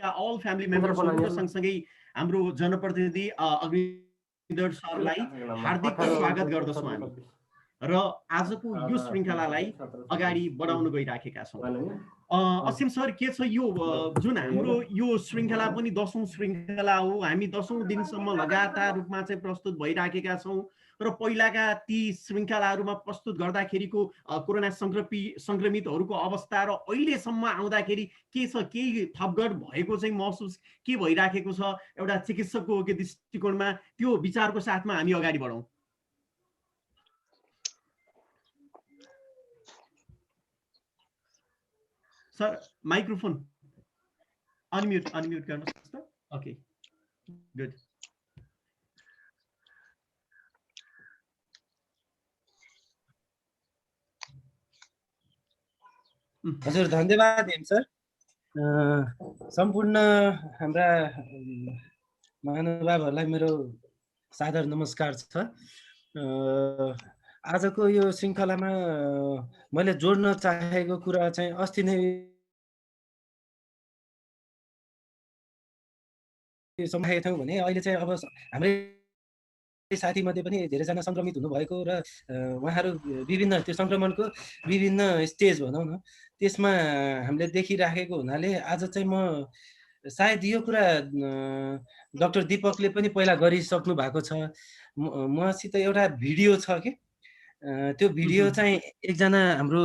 All family मेम्बर्सहरू र सँगसँगै हाम्रो जनप्रतिनिधि अग्निदर सरलाई हार्दिक स्वागत गर्दछौँ हामी र आजको यो श्रृङ्खलालाई अगाडि बढाउन गइराखेका छौँ। असीम सर, के छ यो जुन हाम्रो यो श्रृङ्खला पनि 10औं श्रृङ्खला हो, हामी 10औं दिनसम्म लगातार रूपमा चाहिँ प्रस्तुत भइराखेका छौँ र पहिलाका ती श्रृङ्खलाहरूमा प्रस्तुत गर्दाखेरिको कोरोना सङ्क्रमितहरूको अवस्था र अहिलेसम्म आउँदाखेरि के छ, केही थपगढ भएको चाहिँ महसुस के भइराखेको छ एउटा चिकित्सकको दृष्टिकोणमा, त्यो विचारको साथमा हामी अगाडि बढौँ। सर माइक्रोफोन अनम्युट गर्नुहोस् त। Okay, good. हजुर, धन्यवाद हेम सर। सम्पूर्ण हाम्रा महानुभावहरूलाई मेरो सादर नमस्कार छ। आजको यो श्रृङ्खलामा मैले जोड्न चाहेको कुरा चाहिँ अस्ति नै समाएको थियौँ भने अहिले चाहिँ अब हाम्रै साथीमध्ये पनि धेरैजना सङ्क्रमित हुनुभएको र उहाँहरू विभिन्न त्यो सङ्क्रमणको विभिन्न स्टेज भनौँ न, त्यसमा हामीले देखिराखेको हुनाले आज चाहिँ म सायद यो कुरा डाक्टर दीपकले पनि पहिला गरिसक्नु भएको छ। मसित एउटा भिडियो छ कि त्यो भिडियो चाहिँ एकजना हाम्रो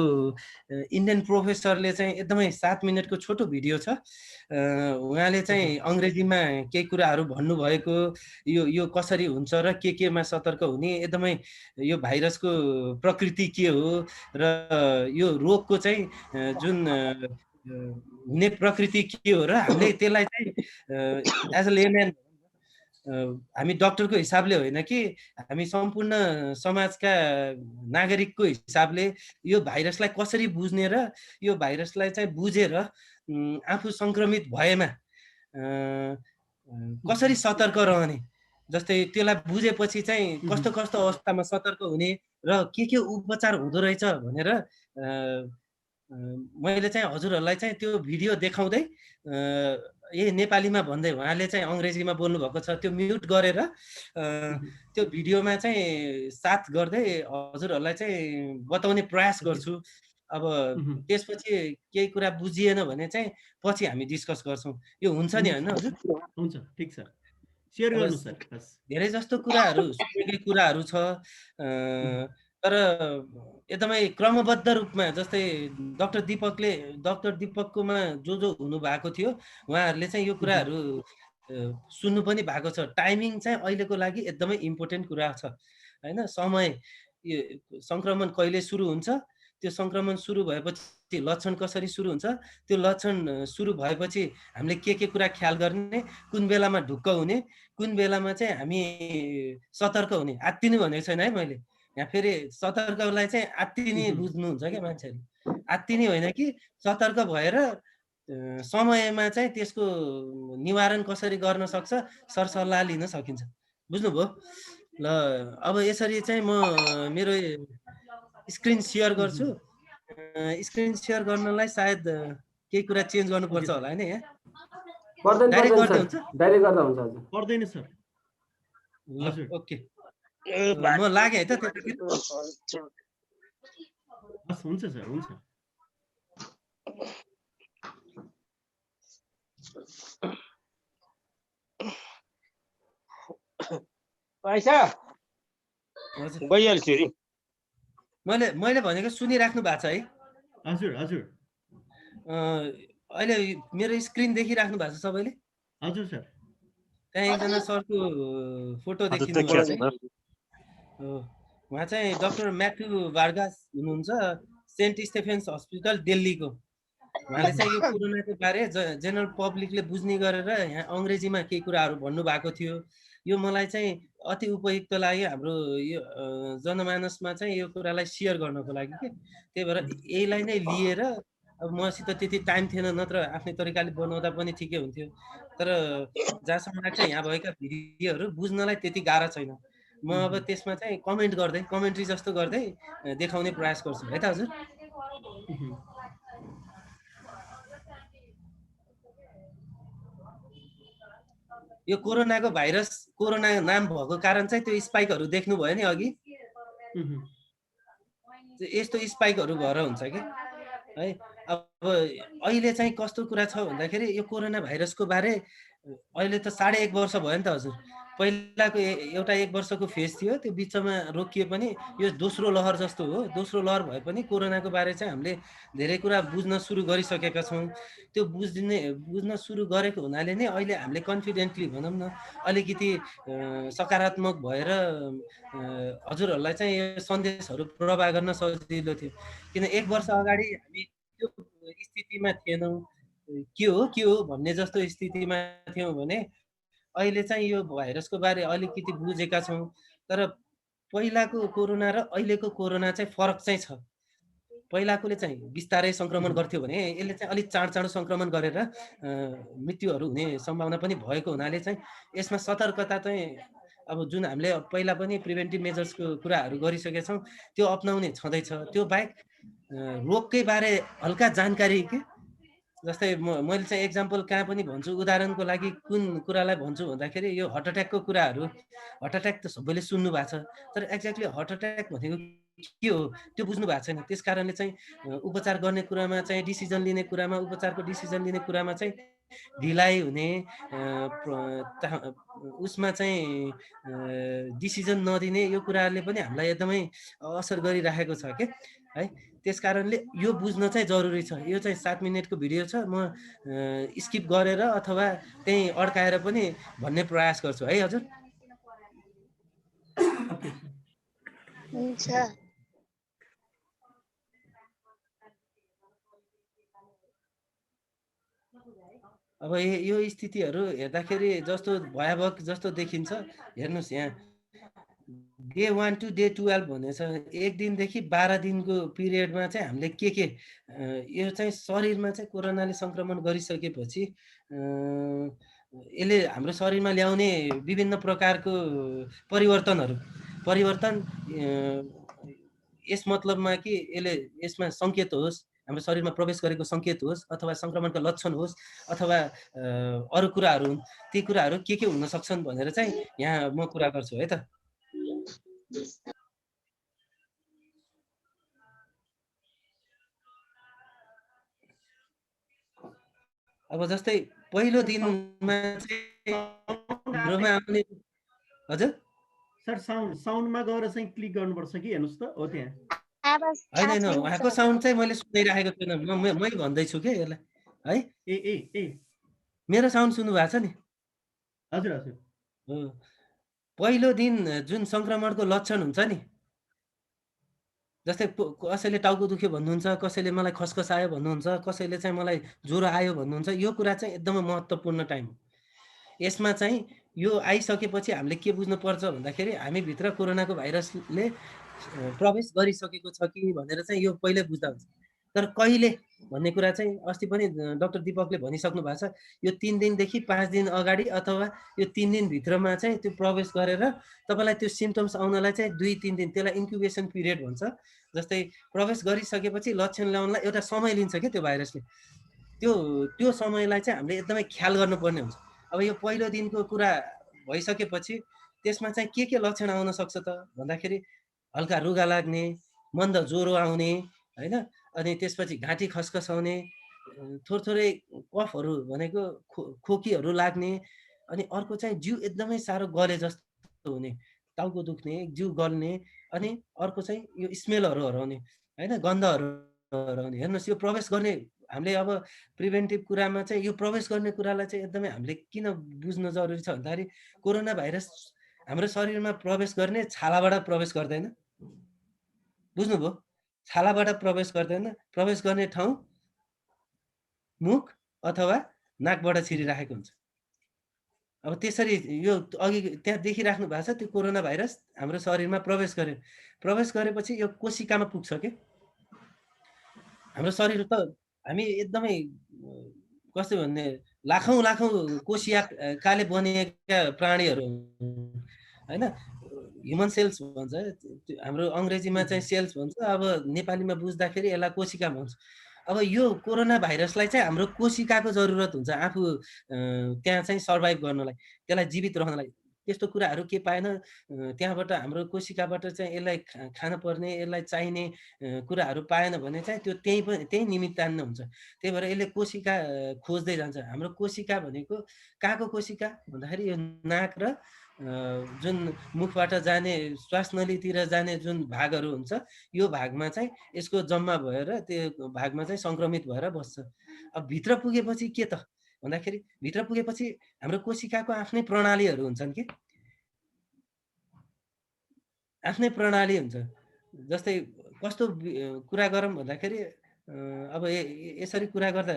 इन्डियन प्रोफेसरले चाहिँ एकदमै 7 मिनटको छोटो भिडियो छ। उहाँले चाहिँ अङ्ग्रेजीमा केही कुराहरू भन्नुभएको, यो कसरी हुन्छ र केमा सतर्क हुने, एकदमै यो भाइरसको प्रकृति के हो र यो रोगको चाहिँ जुन हुने प्रकृति के हो र हामीले त्यसलाई चाहिँ एज अ लेम्यान हामी डक्टरको हिसाबले होइन कि हामी सम्पूर्ण समाजका नागरिकको हिसाबले यो भाइरसलाई कसरी बुझ्ने र यो भाइरसलाई चाहिँ बुझेर आफू सङ्क्रमित भएमा कसरी सतर्क रहने, जस्तै त्यसलाई बुझेपछि चाहिँ कस्तो कस्तो अवस्थामा सतर्क हुने र के उपचार हुँदो रहेछ भनेर मैले चाहिँ हजुरहरूलाई चाहिँ त्यो भिडियो देखाउँदै नेपालीमा भन्दै उहाँले चाहिँ अङ्ग्रेजीमा बोल्नु भएको छ, त्यो म्युट गरेर त्यो भिडियोमा चाहिँ साथ गर्दै हजुरहरूलाई चाहिँ बताउने प्रयास गर्छु। अब त्यसपछि केही कुरा बुझिएन भने चाहिँ पछि हामी डिस्कस गर्छौँ। यो हुन्छ नि होइन हजुर? हुन्छ, ठिक छ, शेयर गर्नु सर। धेरै जस्तो कुराहरू सुनेकै कुराहरू छ, तर एकदमै क्रमबद्ध रूपमा, जस्तै डाक्टर दीपककोमा जो हुनुभएको थियो उहाँहरूले चाहिँ यो कुराहरू सुन्नु पनि भएको छ। टाइमिङ चाहिँ अहिलेको लागि एकदमै इम्पोर्टेन्ट कुरा छ होइन। समय, यो सङ्क्रमण कहिले सुरु हुन्छ, त्यो सङ्क्रमण सुरु भएपछि लक्षण कसरी सुरु हुन्छ, त्यो लक्षण सुरु भएपछि हामीले के कुरा ख्याल गर्ने, कुन बेलामा ढुक्क हुने, कुन बेलामा चाहिँ हामी सतर्क हुने। आत्तिनु भनेको छैन है मैले यहाँ, फेरि सतर्कलाई चाहिँ आत्तिने बुझ्नुहुन्छ क्या मान्छेहरू। आत्तिने होइन कि सतर्क भएर समयमा चाहिँ त्यसको निवारण कसरी गर्न सक्छ सरसल्लाह लिन सकिन्छ। बुझ्नुभयो? ल अब यसरी चाहिँ म मेरो स्क्रिन सेयर गर्छु। स्क्रिन सेयर गर्नलाई सायद केही कुरा चेन्ज गर्नुपर्छ होला हैन? यहाँ डाइरेक्ट गर्दै हुन्छ? डाइरेक्ट गर्दा हुन्छ हजुर। पर्दैन सर। हजुर, ओके। म लागे है त त्यतिखेर। हुन्छ सर, हुन्छ। पैसा गइहाल्छु नि। मैले भनेको सुनिराख्नु भएको छ है? हजुर हजुर। अहिले मेरो स्क्रिन देखिराख्नु भएको छ सबैले? हजुर सर। त्यहाँ एकजना सरको फोटो देखिनु भएको छ। उहाँ चाहिँ डाक्टर म्याथ्यू वार्गास हुनुहुन्छ, सेन्ट स्टेफेन्स हस्पिटल दिल्लीको। उहाँले चाहिँ यो कोरोनाको बारे जेनरल पब्लिकले बुझ्ने गरेर यहाँ अङ्ग्रेजीमा केही कुराहरू भन्नुभएको थियो। यो मलाई चाहिँ अति उपयुक्त लाग्यो हाम्रो यो जनमानसमा चाहिँ यो कुरालाई सेयर गर्नको लागि के। त्यही भएर यहीलाई नै लिएर, अब मसित त्यति टाइम थिएन, नत्र आफ्नै तरिकाले बनाउँदा पनि ठिकै हुन्थ्यो। तर जहाँसम्म लाग्छ यहाँ भएका भिडियोहरू बुझ्नलाई त्यति गाह्रो छैन। म अब त्यसमा चाहिँ कमेन्ट गर्दै, कमेन्ट्री जस्तो गर्दै देखाउने प्रयास गर्छु है त हजुर। यो कोरोनाको भाइरस कोरोना नाम भएको कारण चाहिँ त्यो स्पाइकहरू देख्नुभयो नि अघि यस्तो स्पाइकहरू भएर हुन्छ कि है। अब अहिले चाहिँ कस्तो कुरा छ भन्दाखेरि यो कोरोना भाइरसको बारे अहिले त 1.5 वर्ष भयो नि त हजुर। पहिलाको एउटा 1 वर्षको फेज थियो, त्यो बिचमा रोकिए पनि यो दोस्रो लहर जस्तो हो। दोस्रो लहर भए पनि कोरोनाको बारे चाहिँ हामीले धेरै कुरा बुझ्न सुरु गरिसकेका छौँ। त्यो बुझ्न सुरु गरेको हुनाले नै अहिले हामीले कन्फिडेन्टली भनौँ न अलिकति सकारात्मक भएर हजुरहरूलाई चाहिँ यो सन्देशहरू प्रवाह गर्न सजिलो थियो। किन 1 वर्ष अगाडि हामी त्यो स्थितिमा थिएनौँ, के हो भन्ने जस्तो स्थितिमा थियौँ भने अहिले चाहिँ यो भाइरसको बारे अलिकति बुझेका छौँ। तर पहिलाको कोरोना र अहिलेको कोरोना चाहिँ फरक चाहिँ छ। पहिलाकोले चाहिँ बिस्तारै सङ्क्रमण गर्थ्यो भने यसले चाहिँ अलिक चाँडो सङ्क्रमण गरेर मृत्युहरू हुने सम्भावना पनि भएको हुनाले चाहिँ यसमा सतर्कता चाहिँ अब जुन हामीले पहिला पनि प्रिभेन्टिभ मेजर्सको कुराहरू गरिसकेका छौँ त्यो अपनाउने छँदैछ। त्यो बाहेक रोगकै बारे हल्का जानकारी के जस्तै मैले चाहिँ एक्जाम्पल कहाँ पनि भन्छु, उदाहरणको लागि कुन कुरालाई भन्छु भन्दाखेरि यो हार्ट एट्याकको कुराहरू। हार्ट एट्याक त सबैले सुन्नु भएको छ, तर एक्ज्याक्टली हार्ट एट्याक भनेको के हो त्यो बुझ्नु भएको छैन। त्यस कारणले चाहिँ उपचार गर्ने कुरामा चाहिँ डिसिजन लिने कुरामा उपचारको डिसिजन लिने कुरामा चाहिँ ढिलाइ हुने, उसमा चाहिँ डिसिजन नदिने यो कुराहरूले पनि हामीलाई एकदमै असर गरिराखेको छ के है। त्यस कारणले यो बुझ्न चाहिँ जरुरी छ। यो चाहिँ 7 मिनेटको भिडियो छ, म स्किप गरेर अथवा त्यही अड्काएर पनि भन्ने प्रयास गर्छु है हजुर। हुन्छ। अब यो स्थितिहरू हेर्दाखेरि जस्तो भयावह जस्तो देखिन्छ, हेर्नुहोस् यहाँ डे 1 to डे 12 भनेछ। 1 दिनदेखि 12 दिनको पिरियडमा चाहिँ हामीले के यो चाहिँ शरीरमा चाहिँ कोरोनाले सङ्क्रमण गरिसकेपछि यसले हाम्रो शरीरमा ल्याउने विभिन्न प्रकारको परिवर्तन यस मतलबमा कि यसमा सङ्केत होस्, हाम्रो शरीरमा प्रवेश गरेको सङ्केत होस्, अथवा सङ्क्रमणका लक्षण होस्, अथवा अरू कुराहरू हुन्, ती कुराहरू के हुन सक्छन् भनेर चाहिँ यहाँ म कुरा गर्छु है त। अब जस्तै पहिलो दिनमा चाहिँ हाम्रोमा आउने हजुर सर साउन्डमा गएर चाहिँ क्लिक गर्नुपर्छ कि हेर्नुहोस् त हो त्यहाँ होइन उहाँको साउन्ड चाहिँ मैले सुनिरहेको छैन, मै भन्दैछु के यसलाई है। ए मेरो साउन्ड सुन्नु भएको छ नि? हजुर हजुर हो। पहिलो दिन जुन सङ्क्रमणको लक्षण हुन्छ नि, जस्तै कसैले टाउको दुख्यो भन्नुहुन्छ, कसैले मलाई खसखस आयो भन्नुहुन्छ, कसैले चाहिँ मलाई ज्वरो आयो भन्नुहुन्छ, यो कुरा चाहिँ एकदमै महत्त्वपूर्ण टाइम हो। यसमा चाहिँ यो आइसकेपछि हामीले के बुझ्नुपर्छ भन्दाखेरि हामीभित्र कोरोनाको भाइरसले प्रवेश गरिसकेको छ कि भनेर चाहिँ यो पहिले बुझ्दा हुन्छ। तर कहिले भन्ने कुरा चाहिँ अस्ति पनि डाक्टर दीपकले भनिसक्नु भएको छ, यो 3 दिनदेखि 5 दिन अगाडि अथवा यो 3 दिनभित्रमा चाहिँ त्यो प्रवेश गरेर तपाईँलाई त्यो सिम्पटम्स आउनलाई चाहिँ 2-3 दिन, त्यसलाई इन्क्युबेसन पिरियड भन्छ। जस्तै प्रवेश गरिसकेपछि लक्षण ल्याउनलाई एउटा समय लिन्छ क्या त्यो भाइरसले। त्यो समयलाई चाहिँ हामीले एकदमै ख्याल गर्नुपर्ने हुन्छ। अब यो पहिलो दिनको कुरा भइसकेपछि त्यसमा चाहिँ के लक्षण आउन सक्छ त भन्दाखेरि हल्का रुगा लाग्ने, मन्द ज्वरो आउने होइन, अनि त्यसपछि घाँटी खसखसाउने, थोरै कफहरू भनेको खोकीहरू लाग्ने, अनि अर्को चाहिँ जिउ एकदमै साह्रो गले जस्तो हुने, टाउको दुख्ने, जिउ गल्ने, अनि अर्को चाहिँ यो स्मेलहरू हराउने होइन, गन्धहरू हराउने। हेर्नुहोस् यो प्रवेश गर्ने हामीले अब प्रिभेन्टिभ कुरामा चाहिँ यो प्रवेश गर्ने कुरालाई चाहिँ एकदमै हामीले किन बुझ्न जरुरी छ भन्दाखेरि कोरोना भाइरस हाम्रो शरीरमा प्रवेश गर्ने छालाबाट प्रवेश गर्दैन, बुझ्नुभयो? छालाबाट प्रवेश गर्दैन, प्रवेश गर्ने ठाउँ मुख अथवा नाकबाट छिरिराखेको हुन्छ। अब त्यसरी यो अघि त्यहाँ देखिराख्नु भएको छ, त्यो कोरोना भाइरस हाम्रो शरीरमा प्रवेश गरेपछि यो कोशिकामा पुग्छ के। हाम्रो शरीर त हामी एकदमै कस्तो भन्ने लाखौँ कोशिकाले बनिएका प्राणीहरू होइन, ह्युमन सेल्स भन्छ हाम्रो अङ्ग्रेजीमा चाहिँ सेल्स भन्छ, अब नेपालीमा बुझ्दाखेरि यसलाई कोशिका भन्छ। अब यो कोरोना भाइरसलाई चाहिँ हाम्रो कोशिकाको जरुरत हुन्छ आफू त्यहाँ चाहिँ सर्भाइभ गर्नलाई, त्यसलाई जीवित रहनलाई। त्यस्तो कुराहरू के पाएन, त्यहाँबाट हाम्रो कोशिकाबाट चाहिँ यसलाई खान पर्ने, यसलाई चाहिने कुराहरू पाएन भने चाहिँ त्यो त्यही निमित्तान्न हुन्छ। त्यही भएर यसले कोशिका खोज्दै जान्छ। हाम्रो कोशिका भनेको कहाँको कोशिका भन्दाखेरि यो नाक र जुन मुखबाट जाने श्वास नलीतिर जाने जुन भागहरू हुन्छ, यो भागमा चाहिँ यसको जम्मा भएर त्यो भागमा चाहिँ सङ्क्रमित भएर बस्छ। अब भित्र पुगेपछि के त भन्दाखेरि भित्र पुगेपछि हाम्रो कोशिकाको आफ्नै प्रणालीहरू हुन्छन् कि, आफ्नै प्रणाली हुन्छ। जस्तै कस्तो कुरा गरौँ भन्दाखेरि अब यसरी कुरा गर्दा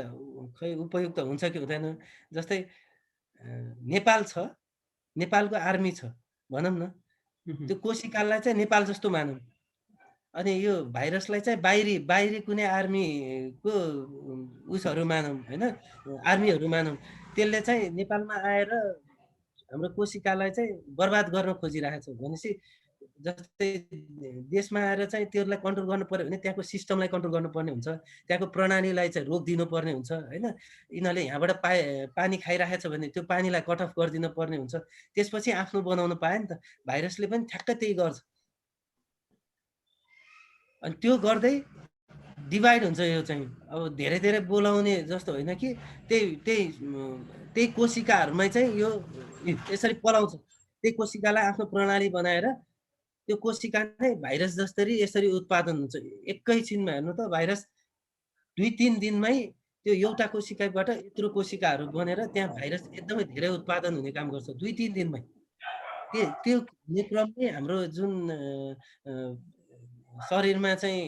खै उपयुक्त हुन्छ कि हुँदैन। जस्तै नेपाल छ, नेपालको आर्मी छ भनौँ न, त्यो कोशिकालाई चाहिँ नेपाल जस्तो मानौँ। अनि यो भाइरसलाई चाहिँ बाहिरी कुनै आर्मीको उसहरू मानौँ होइन, आर्मीहरू मानौँ। त्यसले चाहिँ नेपालमा आएर हाम्रो कोशिकालाई चाहिँ बर्बाद गर्न खोजिरहेको छ भनेपछि, जस्तै देशमा आएर चाहिँ त्यसलाई कन्ट्रोल गर्नु पर्यो भने त्यहाँको सिस्टमलाई कन्ट्रोल गर्नुपर्ने हुन्छ, त्यहाँको प्रणालीलाई चाहिँ रोकिदिनु पर्ने हुन्छ होइन। यिनीहरूले यहाँबाट पानी खाइरहेको छ भने त्यो पानीलाई कट अफ गरिदिनु पर्ने हुन्छ, त्यसपछि आफ्नो बनाउनु पायो नि त। भाइरसले पनि ठ्याक्कै त्यही गर्छ। अनि त्यो गर्दै डिभाइड हुन्छ। यो चाहिँ अब धेरै बोलाउने जस्तो होइन कि त्यही कोशिकाहरूमै चाहिँ यो यसरी पलाउँछ। त्यही कोशिकालाई आफ्नो प्रणाली बनाएर त्यो कोशिका नै भाइरस जसरी यसरी उत्पादन हुन्छ। एकैछिनमा हेर्नु त भाइरस 2-3 दिनमै त्यो एउटा कोशिकाबाट यत्रो कोशिकाहरू बनेर त्यहाँ भाइरस एकदमै धेरै उत्पादन हुने काम गर्छ 2-3 दिनमै। त्यो क्रममै हाम्रो जुन शरीरमा चाहिँ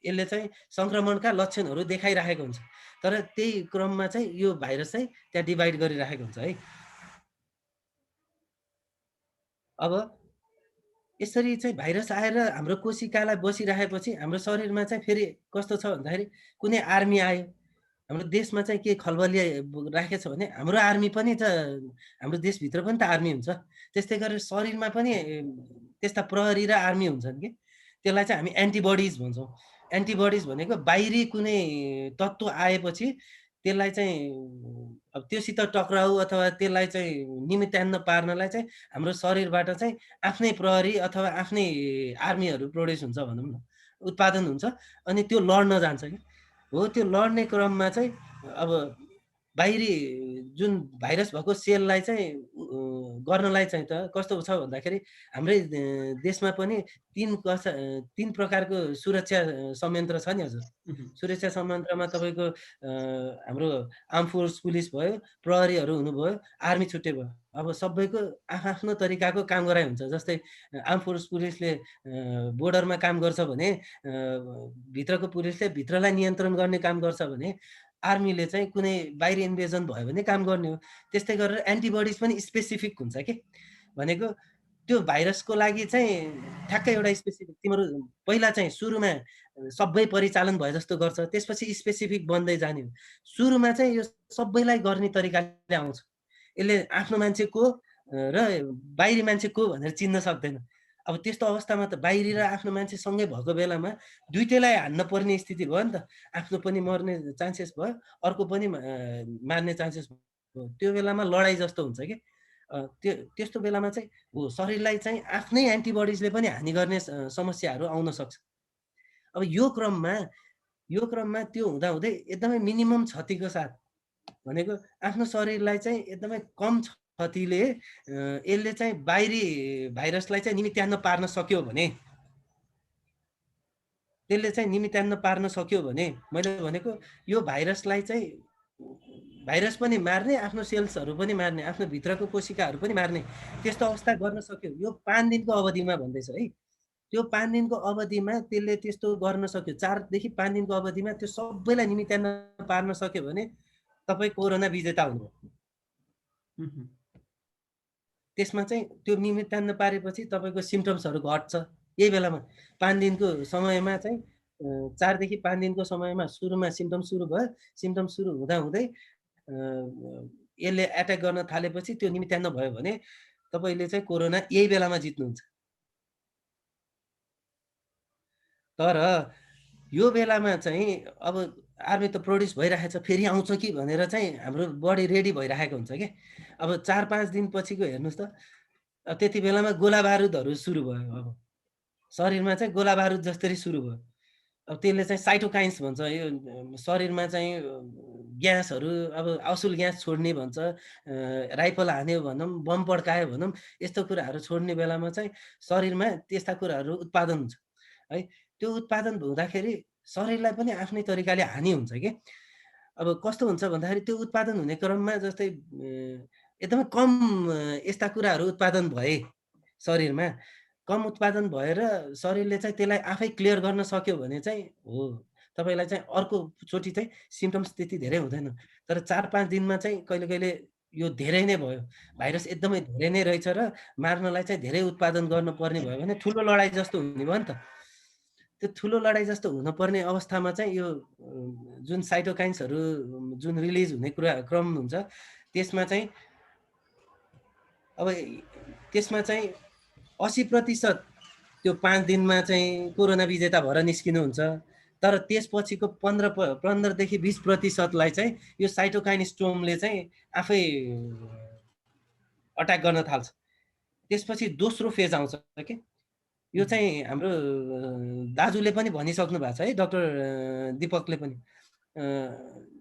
यसले चाहिँ सङ्क्रमणका लक्षणहरू देखाइरहेको हुन्छ, तर त्यही क्रममा चाहिँ यो भाइरस चाहिँ त्यहाँ डिभाइड गरिरहेको हुन्छ है। अब यसरी चाहिँ भाइरस आएर हाम्रो कोशिकालाई बसिरहेपछि हाम्रो शरीरमा चाहिँ फेरि कस्तो छ भन्दाखेरि कुनै आर्मी आयो, हाम्रो देशमा चाहिँ के खलबली राखेको छ भने हाम्रो आर्मी पनि त, हाम्रो देशभित्र पनि त आर्मी हुन्छ। त्यस्तै गरेर शरीरमा पनि त्यस्ता प्रहरी र आर्मी हुन्छन् कि, त्यसलाई चाहिँ हामी एन्टिबडिज भन्छौँ। एन्टिबडिज भनेको बाहिरी कुनै तत्त्व आएपछि त्यसलाई चाहिँ अब त्योसित टक्राउ अथवा त्यसलाई चाहिँ निमित्तान्न पार्नलाई चाहिँ हाम्रो शरीरबाट चाहिँ आफ्नै प्रहरी अथवा आफ्नै आर्मीहरू प्रोड्युस हुन्छ भनौँ न, उत्पादन हुन्छ। अनि त्यो लड्न जान्छ कि हो। त्यो लड्ने क्रममा चाहिँ अब बाहिरी जुन भाइरस भएको सेललाई चाहिँ गर्नलाई चाहिँ त कस्तो छ भन्दाखेरि हाम्रै देशमा पनि 3 प्रकारको सुरक्षा संयन्त्र छ नि हजुर। सुरक्षा संयन्त्रमा तपाईँको हाम्रो आर्म फोर्स पुलिस भयो, प्रहरीहरू हुनुभयो, आर्मी छुट्टै भयो। अब सबैको आफ्नो तरिकाको काम गराइ हुन्छ। जस्तै आर्म फोर्स पुलिसले बोर्डरमा काम गर्छ भने भित्रको पुलिसले भित्रलाई नियन्त्रण गर्ने काम गर्छ भने आर्मीले चाहिँ कुनै बाहिरी इन्भेजन भयो भने काम गर्ने हो। त्यस्तै गरेर एन्टिबडिज पनि स्पेसिफिक हुन्छ के, भनेको त्यो भाइरसको लागि चाहिँ ठ्याक्कै एउटा स्पेसिफिक, तिम्रो पहिला चाहिँ सुरुमा सबै परिचालन भए जस्तो गर्छ, त्यसपछि स्पेसिफिक बन्दै जाने हो। सुरुमा चाहिँ यो सबैलाई गर्ने तरिकाले आउँछ। यसले आफ्नो मान्छे को र बाहिरी मान्छे को भनेर चिन्न सक्दैन। अब त्यस्तो अवस्थामा त बाहिरी र आफ्नो मान्छे सँगै भएको बेलामा दुईटैलाई हान्न पर्ने स्थिति भयो नि त। आफ्नो पनि मर्ने चान्सेस भयो, अर्को पनि मार्ने चान्सेस भयो। त्यो बेलामा लडाइँ जस्तो हुन्छ कि त्यस्तो बेलामा चाहिँ हो शरीरलाई चाहिँ आफ्नै एन्टिबडिजले पनि हानि गर्ने समस्याहरू आउन सक्छ। अब यो क्रममा त्यो हुँदाहुँदै एकदमै मिनिमम क्षतिको साथ भनेको आफ्नो शरीरलाई चाहिँ एकदमै कम क्षतिले यसले चाहिँ बाहिरी भाइरसलाई चाहिँ निमित्तान्न पार्न सक्यो भने, त्यसले चाहिँ निमित्तान्न पार्न सक्यो भने मैले भनेको यो भाइरसलाई चाहिँ भाइरस पनि मार्ने, आफ्नो सेल्सहरू पनि मार्ने, आफ्नो भित्रको कोशिकाहरू पनि मार्ने त्यस्तो अवस्था गर्न सक्यो। यो 5 दिनको अवधिमा भन्दैछ है। त्यो 5 दिनको अवधिमा त्यसले त्यस्तो गर्न सक्यो। 4 देखि 5 दिनको अवधिमा त्यो सबैलाई निमित्तान्न पार्न सक्यो भने तपाईँ कोरोना विजेता हुनुभयो। त्यसमा चाहिँ त्यो निमित्तान्न पारेपछि तपाईँको सिम्पटम्सहरू घट्छ। यही बेलामा 5 दिनको समयमा चाहिँ 4 देखि 5 दिनको समयमा सुरुमा सिम्पटम सुरु भयो। सिम्पटम सुरु हुँदाहुँदै यसले एट्याक गर्न थालेपछि त्यो निमित्तान्न भयो भने तपाईँले चाहिँ कोरोना यही बेलामा जित्नुहुन्छ। तर यो बेलामा चाहिँ अब आर्मी त प्रड्युस भइरहेछ फेरि आउँछ कि भनेर चाहिँ हाम्रो बडी रेडी भइरहेको हुन्छ कि अब 4-5 दिनपछिको हेर्नुहोस् त त्यति बेलामा गोला बारुदहरू सुरु भयो अब शरीरमा चाहिँ गोला बारुद जस्तरी सुरु भयो अब त्यसले चाहिँ साइटोकाइन्स भन्छ यो शरीरमा चाहिँ ग्यासहरू अब असुल ग्यास छोड्ने भन्छ राइफल हान्यो भनौँ बम पड्कायो भनौँ यस्तो कुराहरू छोड्ने बेलामा चाहिँ शरीरमा त्यस्ता कुराहरू उत्पादन हुन्छ है त्यो उत्पादन हुँदाखेरि शरीरलाई पनि आफ्नै तरिकाले हानि हुन्छ कि अब कस्तो हुन्छ भन्दाखेरि त्यो उत्पादन हुने क्रममा जस्तै एकदमै कम यस्ता कुराहरू उत्पादन भए शरीरमा कम उत्पादन भएर शरीरले चाहिँ त्यसलाई आफै क्लियर गर्न सक्यो भने चाहिँ हो तपाईँलाई चाहिँ अर्कोचोटि चाहिँ सिम्टम्स त्यति धेरै हुँदैन तर 4-5 दिनमा चाहिँ कहिले कहिले यो धेरै नै भयो भाइरस एकदमै धेरै नै रहेछ र मार्नलाई चाहिँ धेरै उत्पादन गर्नुपर्ने भयो भने ठुलो लडाइँ जस्तो हुने भयो नि त त्यो ठुलो लडाइँ जस्तो हुनुपर्ने अवस्थामा चाहिँ यो जुन साइटोकाइन्सहरू जुन रिलिज हुने क्रम हुन्छ त्यसमा चाहिँ अब त्यसमा चाहिँ 80% त्यो 5 दिनमा चाहिँ कोरोना विजेता भएर निस्किनुहुन्छ तर त्यसपछिको 15देखि 20%लाई चाहिँ यो साइटोकाइन स्टोर्मले चाहिँ आफै अट्याक गर्न थाल्छ त्यसपछि दोस्रो फेज आउँछ के यो चाहिँ हाम्रो दाजुले पनि भनिसक्नु भएको छ है डाक्टर दीपकले पनि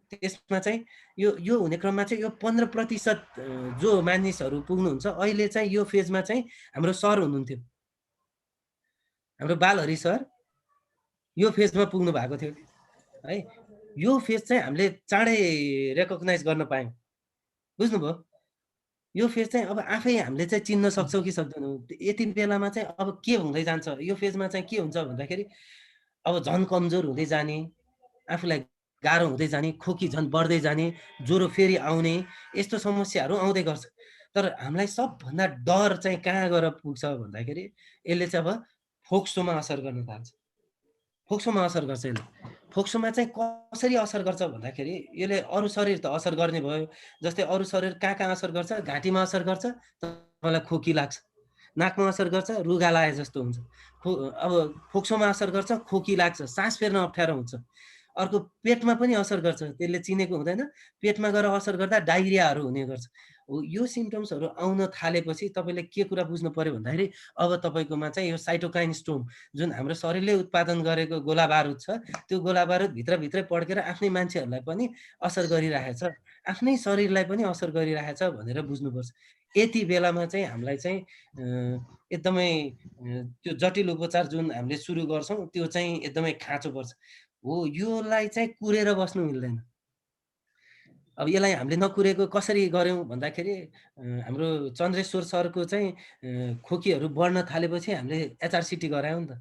त्यसमा चाहिँ यो हुने क्रममा चाहिँ यो 15% जो मानिसहरू पुग्नुहुन्छ अहिले चाहिँ यो फेजमा चाहिँ हाम्रो सर हुनुहुन्थ्यो हाम्रो बालहरि सर यो फेजमा पुग्नु भएको थियो है यो फेज चाहिँ हामीले चाँडै रेकग्नाइज गर्न पायौँ बुझ्नुभयो यो फेज चाहिँ अब आफै हामीले चाहिँ चिन्न सक्छौँ कि सक्दैनौँ यति बेलामा चाहिँ अब के हुँदै जान्छ यो फेजमा चाहिँ के हुन्छ भन्दाखेरि अब झन् कमजोर हुँदै जाने आफूलाई गाह्रो हुँदै जाने खोकी झन् बढ्दै जाने ज्वरो फेरि आउने यस्तो समस्याहरू आउँदै गर्छ तर हामीलाई सबभन्दा डर चाहिँ कहाँ गएर पुग्छ भन्दाखेरि यसले चाहिँ अब फोक्सोमा असर गर्न थाल्छ फोक्सोमा असर गर्छ यसले फोक्सोमा चाहिँ कसरी असर गर्छ भन्दाखेरि यसले अरू शरीर त असर गर्ने भयो जस्तै अरू शरीर कहाँ असर गर्छ घाँटीमा असर गर्छ तपाईँलाई खोकी लाग्छ नाकमा असर गर्छ रुगा लाए जस्तो हुन्छ अब फोक्सोमा असर गर्छ खोकी लाग्छ सास फेर्न अप्ठ्यारो हुन्छ अर्को पेटमा पनि असर गर्छ त्यसले चिनेको हुँदैन पेटमा गएर असर गर्दा डाइरियाहरू हुने गर्छ यो सिम्टम्सहरू आउन थालेपछि तपाईँले के कुरा बुझ्नु पर्यो भन्दाखेरि अब तपाईँकोमा चाहिँ यो साइटोकाइन स्टोर्म जुन हाम्रो शरीरले उत्पादन गरेको गोला बारुद छ त्यो गोला बारुद भित्रभित्रै पड्केर आफ्नै मान्छेहरूलाई पनि असर गरिरहेछ आफ्नै शरीरलाई पनि असर गरिरहेछ भनेर बुझ्नुपर्छ यति बेलामा चाहिँ हामीलाई चाहिँ एकदमै त्यो जटिल उपचार जुन हामीले सुरु गर्छौँ त्यो चाहिँ एकदमै खाँचो पर्छ हो योलाई चाहिँ कुरेर बस्नु मिल्दैन अब यसलाई हामीले नकुरेको कसरी गऱ्यौँ भन्दाखेरि हाम्रो चन्द्रेश्वर सरको चाहिँ खोकीहरू बढ्न थालेपछि हामीले एचआरसिटी गरायौँ नि त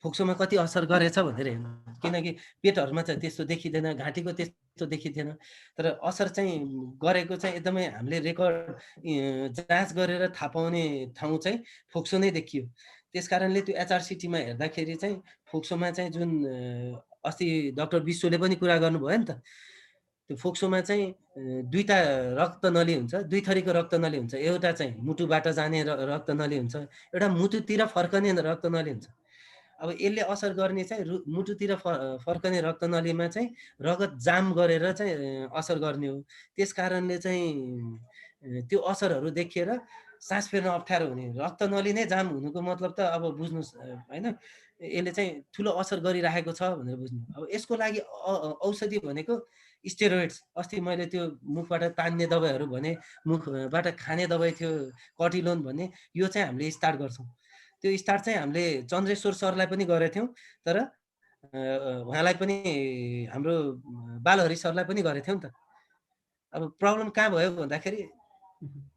फोक्सोमा कति असर गरेछ भनेर हेर्नु किनकि पेटहरूमा चाहिँ त्यस्तो देखिँदैन घाँटीको त्यस्तो देखिँदैन तर असर चाहिँ गरेको चाहिँ एकदमै हामीले रेकर्ड जाँच गरेर थाहा पाउने ठाउँ चाहिँ फोक्सो नै देखियो त्यस कारणले त्यो एचआरसिटीमा हेर्दाखेरि चाहिँ फोक्सोमा चाहिँ जुन अस्ति डाक्टर विश्वले पनि कुरा गर्नुभयो नि त त्यो फोक्सोमा चाहिँ दुईटा रक्तनली हुन्छ दुई थरीको रक्तनली हुन्छ एउटा चाहिँ मुटुबाट जाने रक्तनली हुन्छ एउटा मुटुतिर फर्कने रक्तनली हुन्छ अब यसले असर गर्ने चाहिँ मुटुतिर फर्कने रक्तनलीमा चाहिँ रगत जाम गरेर चाहिँ असर गर्ने हो त्यस कारणले चाहिँ त्यो असरहरू देखिएर सास फेर्न अप्ठ्यारो हुने रक्तनली नै जाम हुनुको मतलब त अब बुझ्नुहोस् होइन यसले चाहिँ ठुलो असर गरिरहेको छ भनेर बुझ्नु अब यसको लागि औषधि भनेको स्टेरोइड्स अस्ति मैले त्यो मुखबाट तान्ने दबाईहरू भने मुखबाट खाने दबाई थियो कर्टिलोन भन्ने यो चाहिँ हामीले स्टार्ट गर्छौँ त्यो स्टार्ट चाहिँ हामीले चन्द्रेश्वर सरलाई पनि गरेको थियौँ तर उहाँलाई पनि हाम्रो बालहरि सरलाई पनि गरेको थियौँ नि त अब प्रब्लम कहाँ भयो भन्दाखेरि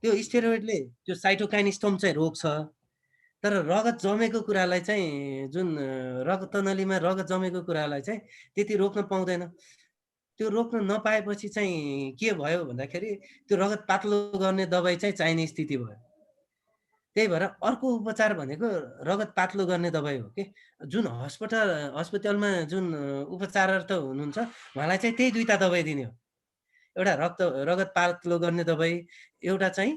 त्यो स्टेरोइडले त्यो साइटोकाइन स्टोर्म चाहिँ रोक्छ तर रगत जमेको कुरालाई चाहिँ जुन रक्तनलीमा रगत जमेको कुरालाई चाहिँ त्यति रोक्न पाउँदैन त्यो रोक्न नपाएपछि चाहिँ के भयो भन्दाखेरि त्यो रगत पातलो गर्ने दबाई चाहिँ चाहिने स्थिति भयो त्यही भएर अर्को उपचार भनेको रगत पातलो गर्ने दबाई हो कि जुन हस्पिटलमा जुन उपचारार्थ हुनुहुन्छ उहाँलाई चाहिँ त्यही दुईटा दबाई दिने हो एउटा रगत पातलो गर्ने दबाई एउटा चाहिँ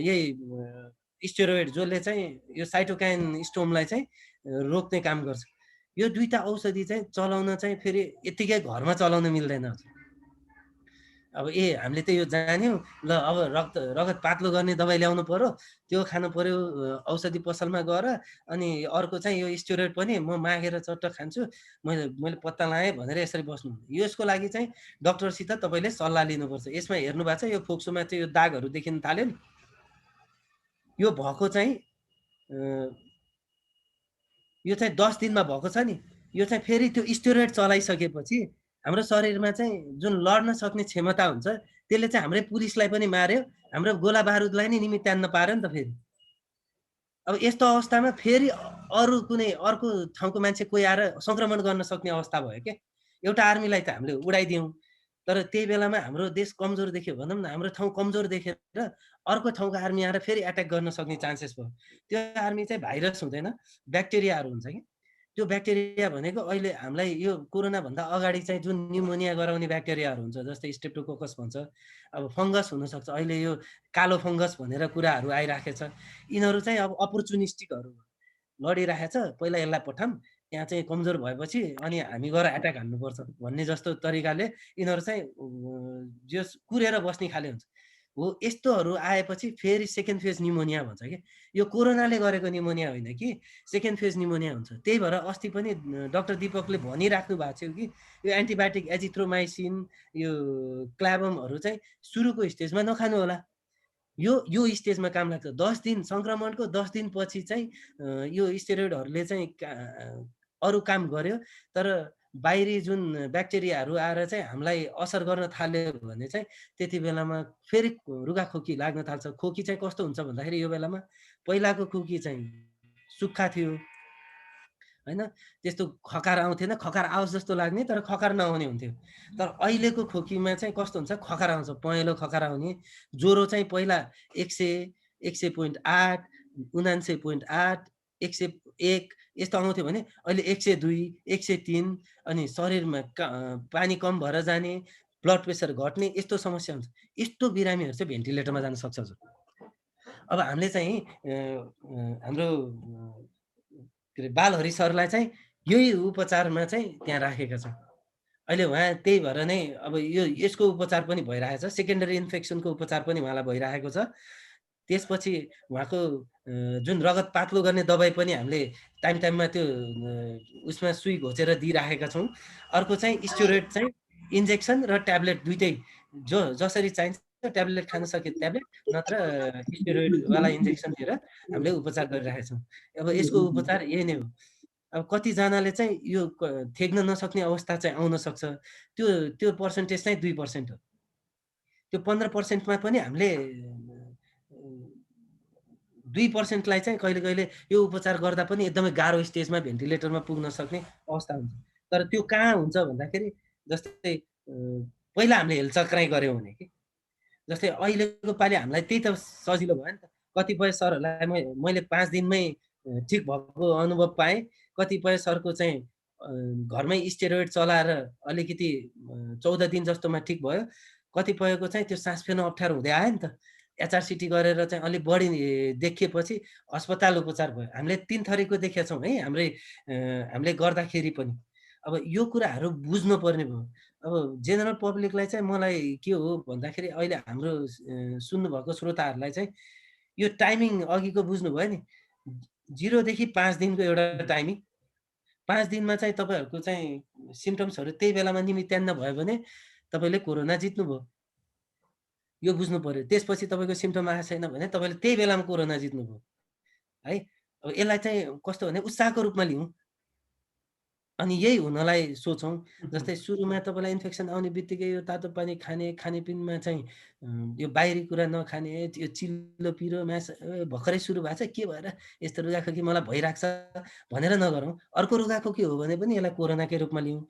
यही स्टेरोइड जसले चाहिँ यो साइटोकाइन स्टोर्मलाई चाहिँ रोक्ने काम गर्छ यो दुईटा औषधि चाहिँ चलाउन चाहिँ फेरि यतिकै घरमा चलाउन मिल्दैन। अब हामीले त यो जान्यौँ ल अब रगत पातलो गर्ने दबाई ल्याउनु पर्यो, त्यो खानु पर्यो औषधि पसलमा गएर, अनि अर्को चाहिँ यो स्टेरोइड पनि म मागेर चट्ट खान्छु, मैले पत्ता लगाएँ भनेर यसरी बस्नु। यसको लागि चाहिँ डक्टरसित तपाईँले सल्लाह लिनुपर्छ। यसमा हेर्नु भएको छ यो फोक्सोमा चाहिँ यो दागहरू देखिन थाल्यो नि, यो भएको चाहिँ यो चाहिँ 10 दिनमा भएको छ नि, यो चाहिँ फेरि त्यो स्टेरोइड चलाइसकेपछि हाम्रो शरीरमा चाहिँ जुन लड्न सक्ने क्षमता हुन्छ त्यसले चाहिँ हाम्रै पुलिसलाई पनि मार्यो, हाम्रो गोला बारुदलाई नै निमित्तान्न पार्यो नि त फेरि। अब यस्तो अवस्थामा फेरि अरू कुनै अर्को ठाउँको मान्छे कोही आएर संक्रमण गर्न सक्ने अवस्था भयो के। एउटा आर्मीलाई त हामीले उडाइदियौँ, तर त्यही बेलामा हाम्रो देश कमजोर देख्यो भनौँ न, हाम्रो ठाउँ कमजोर देखेर अर्को ठाउँको आर्मी आएर फेरि एट्याक गर्न सक्ने चान्सेस भयो। त्यो आर्मी चाहिँ भाइरस हुँदैन, ब्याक्टेरियाहरू हुन्छ कि। त्यो ब्याक्टेरिया भनेको अहिले हामीलाई यो कोरोनाभन्दा अगाडि चाहिँ जुन न्युमोनिया गराउने ब्याक्टेरियाहरू हुन्छ, जस्तै स्ट्रेप्टोकोकस भन्छ, अब फङ्गस हुनसक्छ, अहिले यो कालो फङ्गस भनेर कुराहरू आइराखेछ। यिनीहरू चाहिँ अब अपर्चुनिस्टिकहरू लडिराखेछ, पहिला यसलाई पठाऊँ, त्यहाँ चाहिँ कमजोर भएपछि अनि हामी गएर एट्याक हान्नुपर्छ भन्ने जस्तो तरिकाले यिनीहरू चाहिँ जस कुरेर बस्ने खाले हुन्छ हो। यस्तोहरू आएपछि फेरि सेकेन्ड फेज न्युमोनिया भन्छ कि। यो कोरोनाले गरेको न्युमोनिया होइन कि, सेकेन्ड फेज न्युमोनिया हुन्छ। त्यही भएर अस्ति पनि डाक्टर दीपकले भनिराख्नु भएको थियो कि यो एन्टिबायोटिक एजिथ्रोमाइसिन, यो क्लाबमहरू चाहिँ सुरुको स्टेजमा नखानु होला, यो स्टेजमा काम लाग्छ। 10 दिन सङ्क्रमणको 10 दिनपछि चाहिँ यो स्टेरोइडहरूले चाहिँ अरू काम गर्यो, तर बाहिरी जुन ब्याक्टेरियाहरू आएर चाहिँ हामीलाई असर गर्न थाल्यो भने चाहिँ त्यति बेलामा फेरि रुगाखोकी लाग्न थाल्छ। खोकी चाहिँ कस्तो हुन्छ भन्दाखेरि यो बेलामा पहिलाको खोकी चाहिँ सुक्खा थियो होइन, त्यस्तो खकार आउँथेन, खकार आओस् जस्तो लाग्ने तर खकार नआउने हुन्थ्यो। तर अहिलेको खोकीमा चाहिँ कस्तो हुन्छ, खकार आउँछ, पहेँलो खकार आउने। ज्वरो चाहिँ पहिला 100, 100.8, 99.8, 101 यस्तो आउँथ्यो भने अहिले 102, 103, अनि शरीरमा पानी कम भएर जाने, ब्लड प्रेसर घट्ने, यस्तो समस्या हुन्छ। यस्तो बिरामीहरू चाहिँ भेन्टिलेटरमा जान सक्छ। अब हामीले चाहिँ हाम्रो के अरे बालहरि सरलाई चाहिँ यही उपचारमा चाहिँ त्यहाँ राखेका छौँ। अहिले उहाँ त्यही भएर नै अब यसको उपचार पनि भइरहेको छ, सेकेन्डरी इन्फेक्सनको उपचार पनि उहाँलाई भइरहेको छ। त्यसपछि उहाँको जुन रगत पातलो गर्ने दबाई पनि हामीले टाइम टाइममा त्यो उसमा सुई घोचेर दिइराखेका छौँ। अर्को चाहिँ स्टेरोइड चाहिँ इन्जेक्सन र ट्याब्लेट दुइटै जसरी चाहिन्छ ट्याब्लेट खान सके ट्याब्लेट, नत्र स्टेरोइडवाला इन्जेक्सन दिएर हामीले उपचार गरिरहेका छौँ। अब यसको उपचार यही नै हो। अब कतिजनाले चाहिँ यो थेग्न नसक्ने अवस्था चाहिँ आउन सक्छ, त्यो पर्सेन्टेज चाहिँ 2% हो। त्यो 15%मा पनि हामीले 2%लाई चाहिँ कहिले कहिले यो उपचार गर्दा पनि एकदमै गाह्रो स्टेजमा भेन्टिलेटरमा पुग्न सक्ने अवस्था हुन्छ। तर त्यो कहाँ हुन्छ भन्दाखेरि जस्तै पहिला हामीले हेलचक्राइ गऱ्यौँ भने कि, जस्तै अहिलेको पालि हामीलाई त्यही त सजिलो भयो नि त। कतिपय सरहरूलाई मैले 5 दिनमै ठिक भएको अनुभव पाएँ, कतिपय सरको चाहिँ घरमै स्टेरोइड चलाएर अलिकति 14 दिन जस्तोमा ठिक भयो, कतिपयको चाहिँ त्यो सास फेर्न अप्ठ्यारो हुँदै आयो नि त। एचआरसिटी गरेर चाहिँ अलिक बढी देखिएपछि अस्पताल उपचार भयो। हामीले 3 थरीको देखेका छौँ है हामीले गर्दाखेरि पनि। अब यो कुराहरू बुझ्नु पर्ने भयो। अब जेनरल पब्लिकलाई चाहिँ मलाई के हो भन्दाखेरि अहिले हाम्रो सुन्नुभएको श्रोताहरूलाई चाहिँ यो टाइमिङ अघिको बुझ्नुभयो नि, 0 देखि 5 दिनको एउटा टाइमिङ। 5 दिनमा चाहिँ तपाईँहरूको चाहिँ सिम्पटम्सहरू त्यही बेलामा निमित्तान्न भयो भने तपाईँले कोरोना जित्नुभयो, यो बुझ्नु पर्यो। त्यसपछि तपाईँको सिम्पटम आएको छैन भने तपाईँले त्यही बेलामा कोरोना जित्नुभयो है। अब यसलाई चाहिँ कस्तो भने उत्साहको रूपमा लिउँ, अनि यही हुनलाई सोचौँ। जस्तै सुरुमा तपाईँलाई इन्फेक्सन आउने बित्तिकै यो तातो पानी खाने, खानेपिनमा चाहिँ यो बाहिरी कुरा नखाने, यो चिल्लो पिरो मास भर्खरै सुरु भएको छ के भएर यस्तो रुगाखोकी मलाई भइरहेको छ भनेर नगरौँ। अर्को रुगाखोकी हो भने पनि यसलाई कोरोनाकै रूपमा लिउँ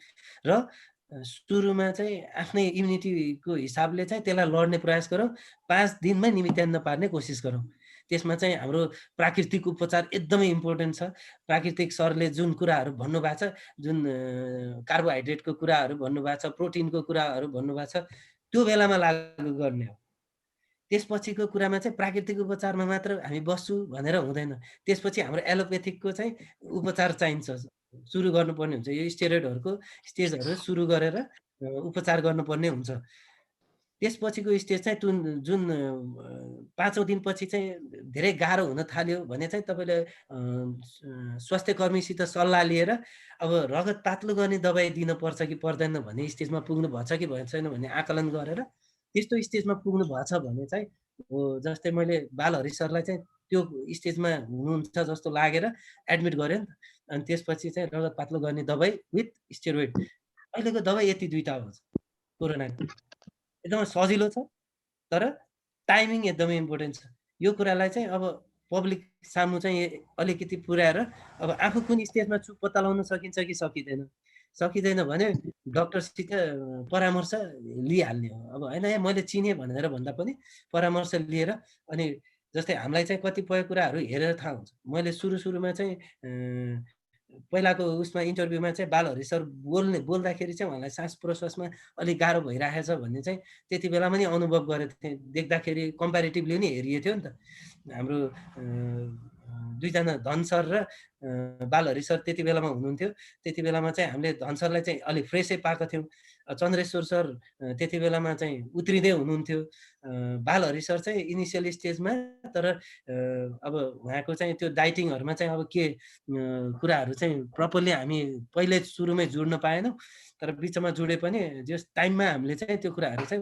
र सुरुमा चाहिँ आफ्नै इम्युनिटीको हिसाबले चाहिँ त्यसलाई लड्ने प्रयास गरौँ। 5 दिनमै निमित्तान्न पार्ने कोसिस गरौँ। त्यसमा चाहिँ हाम्रो प्राकृतिक उपचार एकदमै इम्पोर्टेन्ट छ। प्राकृतिक सरले जुन कुराहरू भन्नुभएको छ, जुन कार्बोहाइड्रेटको कुराहरू भन्नुभएको छ, प्रोटिनको कुराहरू भन्नुभएको छ, त्यो बेलामा लागू गर्ने हो। त्यसपछिको कुरामा चाहिँ प्राकृतिक उपचारमा मात्र हामी बस्छु भनेर हुँदैन। त्यसपछि हाम्रो एलोपेथिकको चाहिँ उपचार चाहिन्छ सुरु गर्नुपर्ने हुन्छ। यो स्टेरोइडहरूको स्टेजहरू सुरु गरेर उपचार गर्नुपर्ने हुन्छ। त्यसपछिको स्टेज चाहिँ जुन 5औं दिनपछि चाहिँ धेरै गाह्रो हुन थाल्यो भने चाहिँ तपाईँले स्वास्थ्य कर्मीसित सल्लाह लिएर अब रगत पातलो गर्ने दबाई दिनुपर्छ कि पर्दैन भन्ने स्टेजमा पुग्नु भएछ कि छैन भन्ने आकलन गरेर त्यस्तो स्टेजमा पुग्नु भएछ भने चाहिँ जस्तै मैले बालहरि सरलाई चाहिँ त्यो स्टेजमा हुनुहुन्छ जस्तो लागेर एडमिट गरेँ नि त। अनि त्यसपछि चाहिँ रगत पातलो गर्ने दबाई विथ स्टेरोइड। अहिलेको दबाई यति 2टा हुन्छ कोरोनाको। एकदमै सजिलो छ तर टाइमिङ एकदमै इम्पोर्टेन्ट छ। यो कुरालाई चाहिँ अब पब्लिक सामु चाहिँ अलिकति पुर्याएर अब आफू कुन स्टेजमा छु पत्ता लगाउन सकिन्छ कि सकिँदैन भने डक्टरसित परामर्श लिइहाल्ने हो। अब होइन मैले चिने भनेर भन्दा पनि परामर्श लिएर अनि जस्तै हामीलाई चाहिँ कतिपय कुराहरू हेरेर थाहा हुन्छ। मैले सुरुमा चाहिँ पहिलाको उसमा इन्टरभ्यूमा चाहिँ बालहरि सर बोल्दाखेरि चाहिँ उहाँलाई सास प्रश्वासमा अलिक गाह्रो भइरहेछ भन्ने चाहिँ त्यति बेला पनि अनुभव गरेको थिएँ। देख्दाखेरि कम्पेरिटिभली पनि हेरिएको थियो नि त। हाम्रो 2जना धन सर र बालहरि सर त्यति बेलामा हुनुहुन्थ्यो। त्यति बेलामा चाहिँ हामीले धन सरलाई चाहिँ अलिक फ्रेसै पाएको थियौँ। चन्द्रेश्वर सर त्यति बेलामा चाहिँ उत्रिँदै हुनुहुन्थ्यो। बालहरि सर चाहिँ इनिसियल स्टेजमा तर अब उहाँको चाहिँ त्यो डाइटिङहरूमा चाहिँ अब के कुराहरू चाहिँ प्रपरली हामी पहिले सुरुमै जोड्न पाएनौँ। तर बिचमा जोडे पनि जस टाइममा हामीले चाहिँ त्यो कुराहरू चाहिँ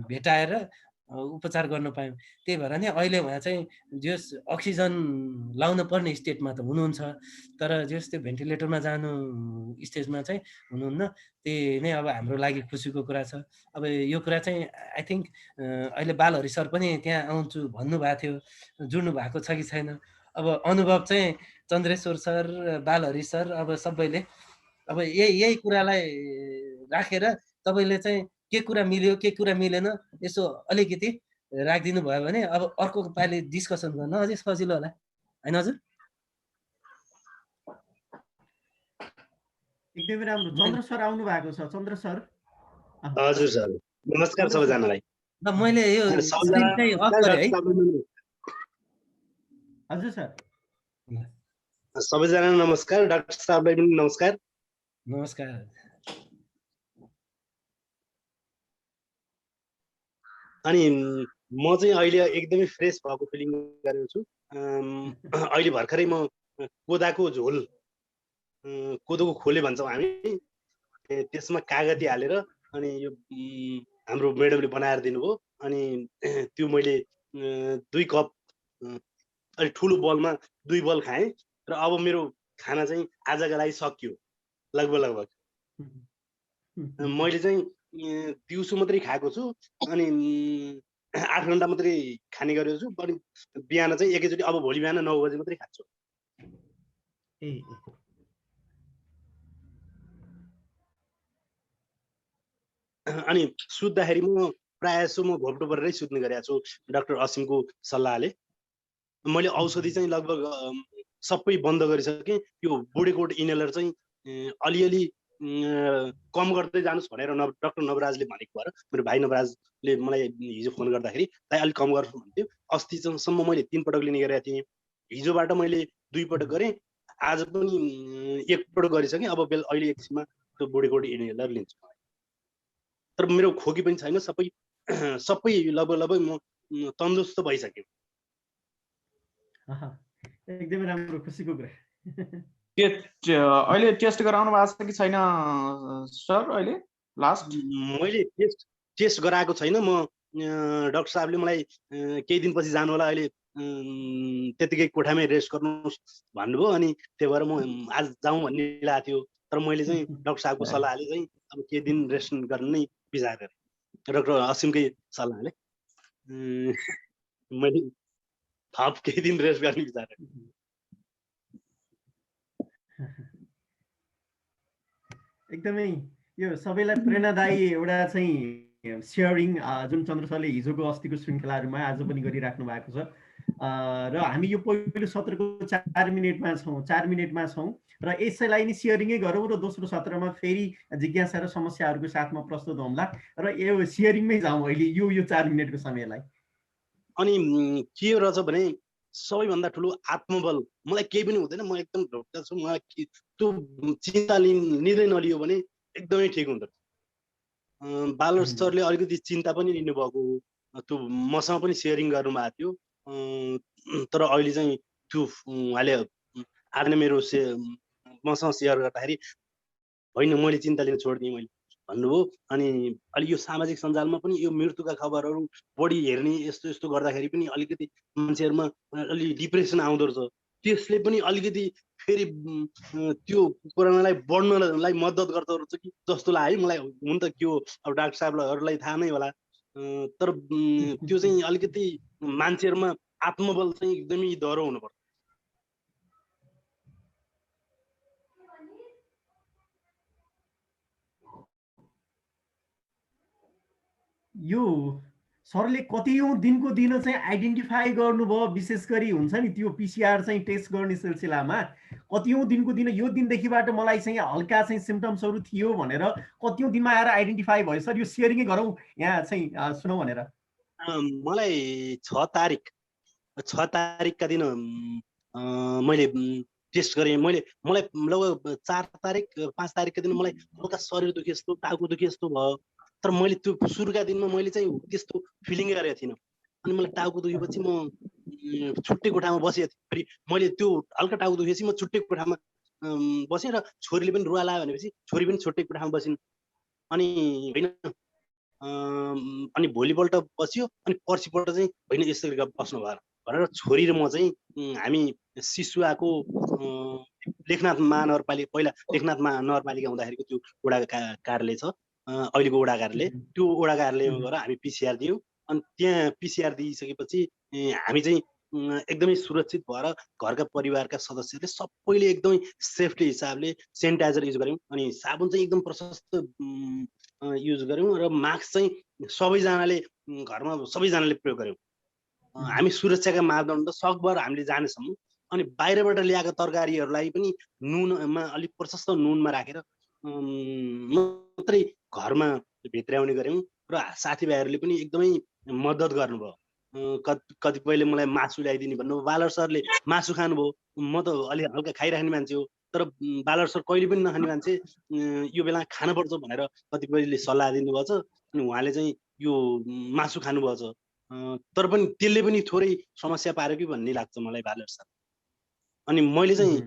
भेटाएर उपचार गर्न पायौँ। त्यही भएर नै अहिले उहाँ चाहिँ जस अक्सिजन लाउन पर्ने स्टेटमा त हुनुहुन्छ तर जस त्यो भेन्टिलेटरमा जानु स्टेजमा चाहिँ हुनुहुन्न। त्यही नै अब हाम्रो लागि खुसीको कुरा छ। अब यो कुरा चाहिँ आई थिङ्क अहिले बालहरि सर पनि त्यहाँ आउँछु भन्नुभएको थियो, जुड्नु भएको छ कि छैन। अब अनुभव चाहिँ चन्द्रेश्वर सर, बालहरि सर अब सबैले अब यही कुरालाई राखेर तपाईँले चाहिँ के कुरा मिल्यो के कुरा मिलेन यसो अलिकति राखिदिनु भयो भने अब अर्को पालि डिस्कसन गर्न अझै सजिलो होला होइन हजुर? एकदमै राम्रो। चन्द्र सर आउनु भएको छ। चन्द्र सर। हजुर सर, नमस्कार सबैजनालाई। मैले यो स्क्रिन चाहिँ अफ गरे है। हजुर सर। सबैजना नमस्कार, डाक्टर साहबलाई पनि नमस्कार। नमस्कार। अनि म चाहिँ अहिले एकदमै फ्रेस भएको फिलिङ गरेको छु। अहिले भर्खरै म कोदाको झोल, कोदोको खोले भन्छौँ हामी, त्यसमा कागती हालेर अनि यो हाम्रो म्याडमले बनाएर दिनुभयो। अनि त्यो मैले 2 कप अलि ठुलो बलमा 2 बल खाएँ र अब मेरो खाना चाहिँ आजका लागि सकियो लगभग। मैले चाहिँ दिउँसो मात्रै खाएको छु अनि 8 घण्टा मात्रै खाने गरेको छु। अनि बिहान चाहिँ एकैचोटि अब भोलि बिहान 9 बजे मात्रै खान्छु। अनि सुत्दाखेरि म प्रायः जसो म घोप्टो परेरै सुत्ने गरेको छु डाक्टर असिमको सल्लाहले। मैले औषधि चाहिँ लगभग सबै बन्द गरिसकेँ। त्यो बुढेकोट इनहेलर चाहिँ अलिअलि कम गर्दै जानुस् भनेर डाक्टर नवराजले भनेको भएर मेरो भाइ नवराजले मलाई हिजो फोन गर्दाखेरि दाइ अलिक कम गर्छु भन्थ्यो। अस्तिसम्म मैले 3 पटक लिने गरेको थिएँ। हिजोबाट मैले 2 पटक गरेँ, आज पनि 1 पटक गरिसकेँ। अब अहिले एकछिनमा त्यो बुढेकोट इनहेलर लिन्छु। तर मेरो खोकी पनि छैन, सबै लगभग म तन्दुरुस्त भइसक्यो। एकदमै राम्रो, खुसीको कुरा। अहिले टेस्ट गराउनु भएको छ कि छैन सर? अहिले लास्ट मैले टेस्ट गराएको छैन। म डाक्टर साहबले मलाई केही दिनपछि जानु होला, अहिले त्यतिकै कोठामै रेस्ट गर्नुहोस् भन्नुभयो। अनि त्यही भएर म आज जाउँ भन्ने लागेको थियो। तर मैले चाहिँ डाक्टर साहबको सल्लाहले चाहिँ अब केही दिन रेस्ट गर्न नै विचार गरेँ। डाक्टर असिमकै सल्लाहले मैले थप केही दिन रेस्ट गर्ने विचार गरेँ। एकदमै यो सबैलाई प्रेरणादायी एउटा चाहिँ सेयरिङ जुन चन्द्र सरले हिजोको अस्तिको श्रृङ्खलाहरूमा आज पनि गरिराख्नु भएको छ। र हामी यो पहिलो सत्रको 4 मिनेटमा छौँ र यसैलाई नि सेयरिङै गरौँ र दोस्रो सत्रमा फेरि जिज्ञासा र समस्याहरूको साथमा प्रस्तुत हौँला र यो सेयरिङमै जाउँ अहिले यो 4 मिनेटको समयलाई। अनि के रहेछ भने सबैभन्दा ठुलो आत्मबल, मलाई केही पनि हुँदैन, म एकदम ढोक्क छु, मलाई त्यो चिन्ता लिँदै नलियो भने एकदमै ठिक हुन्थ्यो। बालर सरले अलिकति चिन्ता पनि लिनुभएको त्यो मसँग पनि सेयरिङ गर्नुभएको थियो। तर अहिले चाहिँ त्यो उहाँले आज मेरो मसँग सेयर गर्दाखेरि होइन मैले चिन्ता लिन छोडिदिएँ मैले भन्नुभयो। अनि अलि यो सामाजिक सञ्जालमा पनि यो मृत्युका खबरहरू बढी हेर्ने यस्तो यस्तो गर्दाखेरि पनि अलिकति मान्छेहरूमा अलि डिप्रेसन आउँदो रहेछ। त्यसले पनि अलिकति फेरि त्यो कोरोनालाई बढ्नलाई मद्दत गर्दो रहेछ कि जस्तो लाग्यो मलाई। हुन त के हो अब डाक्टर साहबहरूलाई थाहा नै होला। तर त्यो चाहिँ अलिकति मान्छेहरूमा आत्मबल चाहिँ एकदमै दह्रो हुनुपर्छ। यो सरले कतिौं दिनको दिन चाहिँ आइडेन्टिफाई गर्नुभयो, विशेष गरी हुन्छ नि त्यो पिसिआर चाहिँ टेस्ट गर्ने सिलसिलामा कतिौं दिनको दिन यो दिनदेखिबाट मलाई चाहिँ हल्का चाहिँ सिम्पटम्सहरू थियो भनेर कतिौं दिनमा आएर आइडेन्टिफाई भयो सर? यो सेयरिङै गरौँ यहाँ चाहिँ सुनौ भनेर। मलाई 6 तारिकका दिन मैले टेस्ट गरेँ। मलाई लगभग 4 तारिक 5 तारिकका दिन मलाई हल्का शरीर दुखे जस्तो टाउको दुखे जस्तो भयो। तर मैले त्यो सुरुका दिनमा मैले चाहिँ त्यस्तो फिलिङै गरेको थिइनँ। अनि मलाई टाउको दुखेपछि म छुट्टै कोठामा बसेको थिएँ। फेरि मैले त्यो हल्का टाउको दुखेपछि म छुट्टै कोठामा बसेँ र छोरीले पनि रुवा लाग्यो भनेपछि छोरी पनि छुट्टै कोठामा बसिन्। अनि होइन अनि भोलिपल्ट बस्यो। अनि पर्सिपल्ट चाहिँ होइन यस्तो बस्नु भएन भनेर छोरी र म चाहिँ हामी सिसुवाको लेखनाथ महानगरपालिका, पहिला लेखनाथ महानगरपालिका हुँदाखेरिको त्यो वडा कार्यालय छ, अहिलेको वडा कार्यालय, त्यो वडा कार्यालयमा गएर हामी पिसिआर दियौँ। अनि त्यहाँ पिसिआर दिइसकेपछि हामी चाहिँ एकदमै सुरक्षित भएर घरका परिवारका सदस्यहरूले सबैले एकदमै सेफ्टी हिसाबले सेनिटाइजर युज गऱ्यौँ। अनि साबुन चाहिँ एकदम प्रशस्त युज गऱ्यौँ र मास्क चाहिँ सबैजनाले घरमा सबैजनाले प्रयोग गऱ्यौँ। हामी सुरक्षाका मापदण्ड सकभर हामीले जानेसम्म। अनि बाहिरबाट ल्याएका तरकारीहरूलाई पनि नुनमा अलिक प्रशस्त नुनमा राखेर मात्रै घरमा भित्र्याउने गऱ्यौँ। र साथीभाइहरूले पनि एकदमै मद्दत गर्नुभयो। कतिपयले मलाई मासु ल्याइदिने भन्नुभयो। बालर सरले मासु खानुभयो। म त अलि हल्का खाइराख्ने मान्छे हो, तर बालर सर कहिले पनि नखाने मान्छे, यो बेला खानुपर्छ भनेर कतिपयले सल्लाह दिनुभएको छ। अनि उहाँले चाहिँ यो मासु खानुभएको छ। तर पनि त्यसले पनि थोरै समस्या पार्यो कि भन्ने लाग्छ मलाई बालर सर। अनि मैले चाहिँ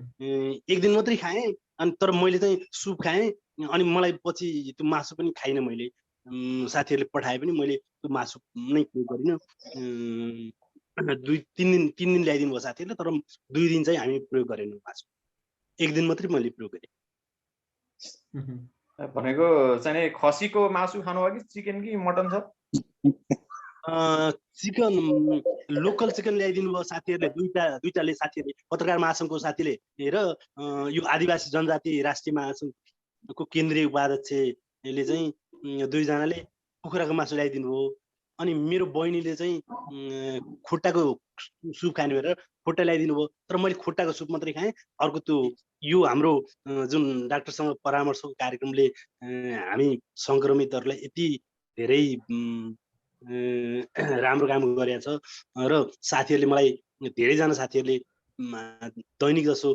एक दिन मात्रै खाएँ। अनि तर मैले चाहिँ सुप खाएँ। अनि मलाई पछि त्यो मासु पनि खाइनँ मैले। साथीहरूले पठाए पनि मैले त्यो मासु नै प्रयोग गरिनँ। 3 दिन ल्याइदिनु भयो साथीहरूले, तर 2 दिन चाहिँ हामी प्रयोग गरेनौँ मासु। एक दिन मात्रै मैले प्रयोग गरेँ। भनेको चाहिँ खसीको मासु खानुभयो कि चिकन कि mutton sir? Chicken, local chicken ल्याइदिनु भयो साथीहरूले। दुईटाले साथीहरूले, पत्रकार महासङ्घको साथीले र यो आदिवासी जनजाति राष्ट्रिय महासङ्घको केन्द्रीय उपाध्यक्षले चाहिँ दुईजनाले कुखुराको मासु ल्याइदिनु भयो। अनि मेरो बहिनीले चाहिँ खुट्टाको सुप खाने भनेर खुट्टा ल्याइदिनु भयो। तर मैले खुट्टाको सुप मात्रै खाएँ। अर्को त्यो यो हाम्रो जुन डाक्टरसँग परामर्शको कार्यक्रमले हामी सङ्क्रमितहरूलाई यति धेरै राम्रो काम गरेको छ। र साथीहरूले मलाई, धेरैजना साथीहरूले दैनिक जसो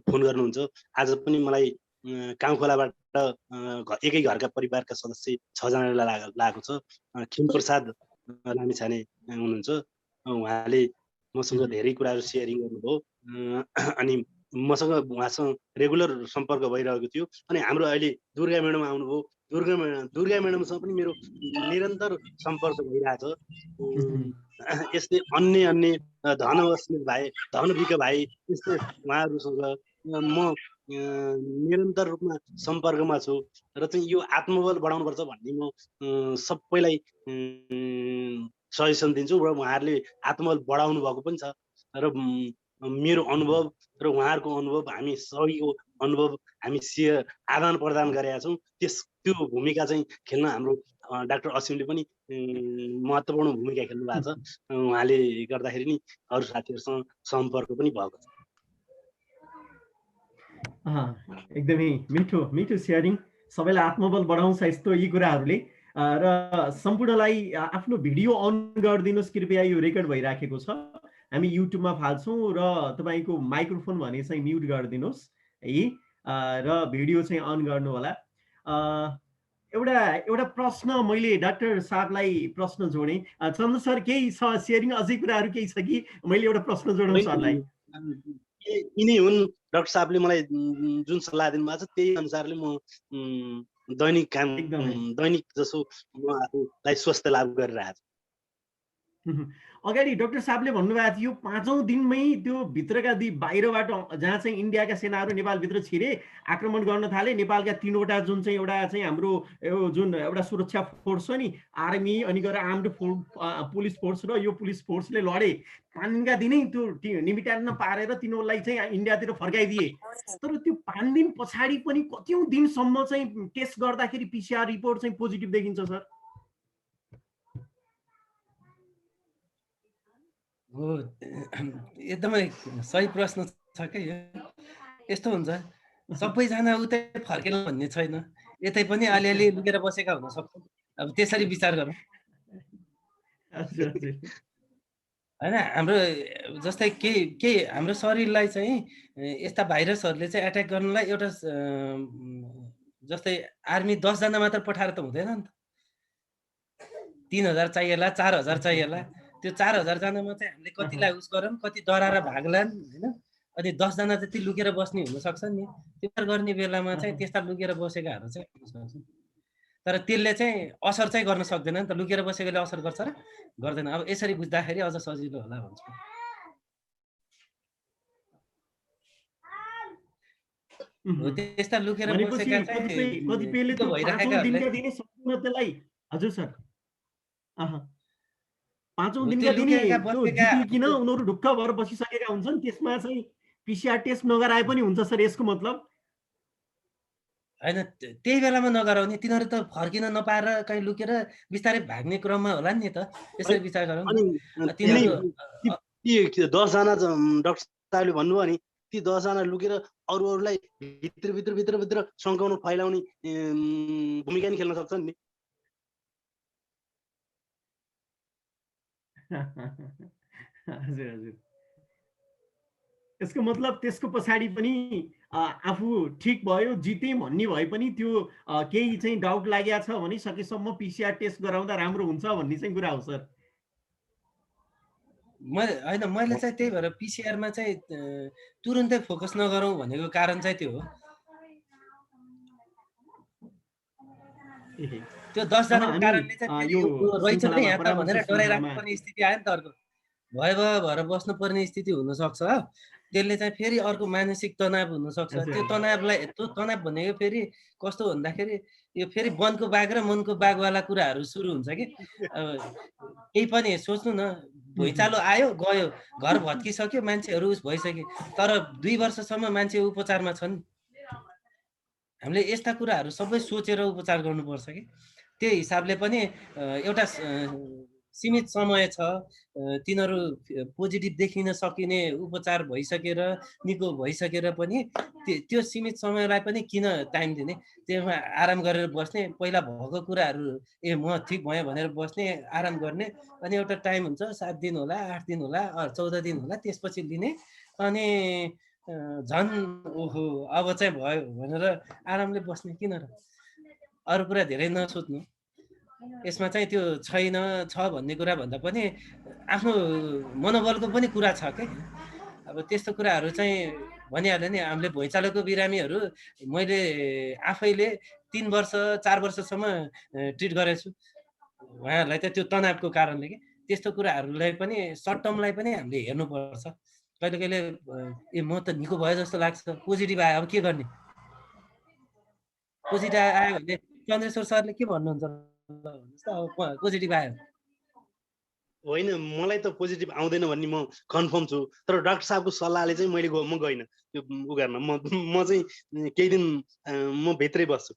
फोन गर्नुहुन्छ। आज पनि मलाई काउखोलाबाट एकै घरका परिवारका सदस्य 6 जनालाई लागेको छ। खिमप्रसाद लामिछाने हुनुहुन्छ। उहाँले मसँग धेरै कुराहरू सेयरिङ गर्नुभयो। अनि मसँग उहाँसँग रेगुलर सम्पर्क भइरहेको थियो। अनि हाम्रो अहिले दुर्गा म्याडम आउनुभयो। दुर्गा म्याडमसँग पनि मेरो निरन्तर सम्पर्क भइरहेछ। यस्तै अन्य धनवस्मित भाइ, धनविक भाइ, यस्तै उहाँहरूसँग म निरन्तर रूपमा सम्पर्कमा छु। र चाहिँ यो आत्मबल बढाउनुपर्छ भन्ने म सबैलाई सजेसन दिन्छु। र उहाँहरूले आत्मबल बढाउनु भएको पनि छ। र मेरो अनुभव र उहाँहरूको अनुभव, हामी सबैको अनुभव हामी आदान प्रदान गरेका छौँ। त्यो भूमिका चाहिँ खेल्न हाम्रो डाक्टर असिमले पनि महत्त्वपूर्ण भूमिका खेल्नु भएको छ। उहाँले गर्दाखेरि नि अरू साथीहरूसँग सम्पर्क पनि भएको छ। एकदमै मिठो सेयरिङ। सबैलाई आत्मबल बढाउँछ यस्तो यी कुराहरूले। र सम्पूर्णलाई आफ्नो भिडियो अन गरिदिनुहोस् कृपया। यो रेकर्ड भइराखेको छ, हामी युट्युबमा फाल्छौँ। र तपाईँको माइक्रोफोन भने चाहिँ म्युट गरिदिनुहोस् है। र भिडियो चाहिँ अन गर्नु होला। एउटा प्रश्न मैले डाक्टर साहबलाई प्रश्न जोडेँ। चन्द्र सर केही छ सेयरिङ, अझै कुराहरू केही छ कि मैले एउटा प्रश्न जोडौँ सरलाई? यिनै हुन् डाक्टर साहबले मलाई जुन सल्लाह दिनुभएको छ त्यही अनुसारले म दैनिक काम दैनिक जसो म आफूलाई स्वास्थ्य लाभ गरिरहेको छु। अगाडि डाक्टर साहबले भन्नुभएको थियो 5औं दिनमै त्यो भित्रका बाहिरबाट जहाँ चाहिँ इन्डियाका सेनाहरू नेपालभित्र छिरे आक्रमण गर्न थाले। नेपालका 3वटा जुन चाहिँ एउटा चाहिँ हाम्रो जुन एउटा सुरक्षा फोर्स छ नि, आर्मी अनि गएर आर्म्ड पुलिस फोर्स र यो पुलिस फोर्सले लडे। 5 दिनका दिनै त्यो निमिटान्न पारेर तिनीहरूलाई चाहिँ इन्डियातिर फर्काइदिए। तर त्यो 5 दिन पछाडि पनि कतिौं दिनसम्म चाहिँ टेस्ट गर्दाखेरि PCR रिपोर्ट चाहिँ पोजिटिभ देखिन्छ सर? हो, एकदमै सही प्रश्न छ के यो। यस्तो हुन्छ, सबैजना उतै फर्केला भन्ने छैन, यतै पनि अलिअलि लुकेर बसेका हुन सक्छ। अब त्यसरी विचार गरौँ हैन। हाम्रो जस्तै के हाम्रो शरीरलाई चाहिँ यस्ता भाइरसहरूले चाहिँ एट्याक गर्नलाई एउटा जस्तै आर्मी 10 जना मात्र पठाएर त हुँदैन नि त। 3000 चाहिएला, 4000 चाहिएला। त्यो 4000 जनामा चाहिँ हामीले कतिलाई उस गरौँ, कति डराएर भाग्लान् हैन। अनि 10 जना जति लुकेर बस्ने हुन सक्छ नि। त्यो गर्ने बेलामा चाहिँ त्यस्ता लुकेर बसेकाहरू चाहिँ हुन सक्छ। तर त्यसले चाहिँ असर चाहिँ गर्न सक्दैन नि त। लुकेर बसेकोले असर गर्छ र गर्दैन। अब यसरी बुझ्दाखेरि अझ सजिलो होला भन्छु। त्यस्ता लुकेर बसेका चाहिँ कतिपयले त्यो 5औं दिनका दिनै सम्पूर्ण त्यसलाई हजुर सर 5औं दिनका दिनै त्यो जितिकिन उनीहरू ढुक्क भएर बसिसकेका हुन्छन्। त्यसमा चाहिँ PCR टेस्ट नगराए पनि हुन्छ सर यसको मतलब? हैन, त्यही बेलामा नगराउने। तिनीहरू त फर्किन नपाएर कहीँ लुकेर बिस्तारै भाग्ने क्रममा होला नि त। त्यसरी विचार गरौँ। अनि ती 10 जना डाक्टर साहबले भन्नुभयो नि, ती 10 जना लुकेर अरूलाई भित्र संक्रमण फैलाउने भूमिका नि खेल्न सक्छन् नि। हजुर। यसको मतलब त्यसको पछाडि पनि आफू ठिक भयो जिते भन्ने भए पनि त्यो केही चाहिँ डाउट लागेको छ भने सकेसम्म PCR टेस्ट गराउँदा राम्रो हुन्छ भन्ने चाहिँ कुरा हो सर। मैले चाहिँ त्यही भएर PCR मा चाहिँ तुरुन्तै फोकस नगरौँ भनेको कारण चाहिँ त्यो हो। त्यो 10 जनाको कारणले चाहिँ यो रहेछ नि यहाँ त भनेर डराइराख्नु पर्ने स्थिति आयो नि त। अर्को भएर बस्नु पर्ने स्थिति हुन सक्छ। त्यसले चाहिँ फेरि अर्को मानसिक तनाव हुन सक्छ। त्यो तनाव भनेको फेरि कस्तो भन्दाखेरि यो फेरि वनको बाघ र मनको बाघवाला कुराहरू सुरु हुन्छ कि। केही पनि सोच्नु न, भुइँचालो आयो गयो, घर भत्किसक्यो, मान्छेहरू उस भइसक्यो। तर 2 वर्षसम्म मान्छे उपचारमा छन्। हामीले यस्ता कुराहरू सबै सोचेर उपचार गर्नुपर्छ कि। त्यो हिसाबले पनि एउटा सीमित समय छ। तिनीहरू पोजिटिभ देखिन सकिने उपचार भइसकेर निको भइसकेर पनि त्यो सीमित समयलाई पनि किन टाइम दिने? त्यसमा आराम गरेर बस्ने, पहिला भएको कुराहरू म ठिक भएँ भनेर बस्ने, आराम गर्ने। अनि एउटा टाइम हुन्छ, 7 दिन होला, 8 दिन होला, 14 दिन होला, त्यसपछि लिने। अनि झन् ओहो अब चाहिँ भयो भनेर आरामले बस्ने। किन र? अरू कुरा धेरै नसोच्नु। यसमा चाहिँ त्यो छैन छ भन्ने कुरा भन्दा पनि आफ्नो मनोबलको पनि कुरा छ के। अब त्यस्तो कुराहरू चाहिँ भनिहाल्यो नि। हामीले भुइँचालोको बिरामीहरू मैले आफैले 3 वर्ष 4 वर्षसम्म ट्रिट गरेछु। उहाँहरूलाई त त्यो तनावको कारणले कि। त्यस्तो कुराहरूलाई पनि सर्ट टर्मलाई पनि हामीले हेर्नुपर्छ। कहिले म त निको भयो जस्तो लाग्छ, पोजिटिभ आयो, अब के गर्ने? पोजिटिभ आयो भने चन्द्रेश्वर सरले के भन्नुहुन्छ? पोजिटिभ आयो होइन, मलाई त पोजिटिभ आउँदैन भन्ने म कन्फर्म छु। तर डाक्टर साहबको सल्लाहले चाहिँ म गइन त्यो उ गर्न। म चाहिँ केही दिन म भित्रै बस्छु।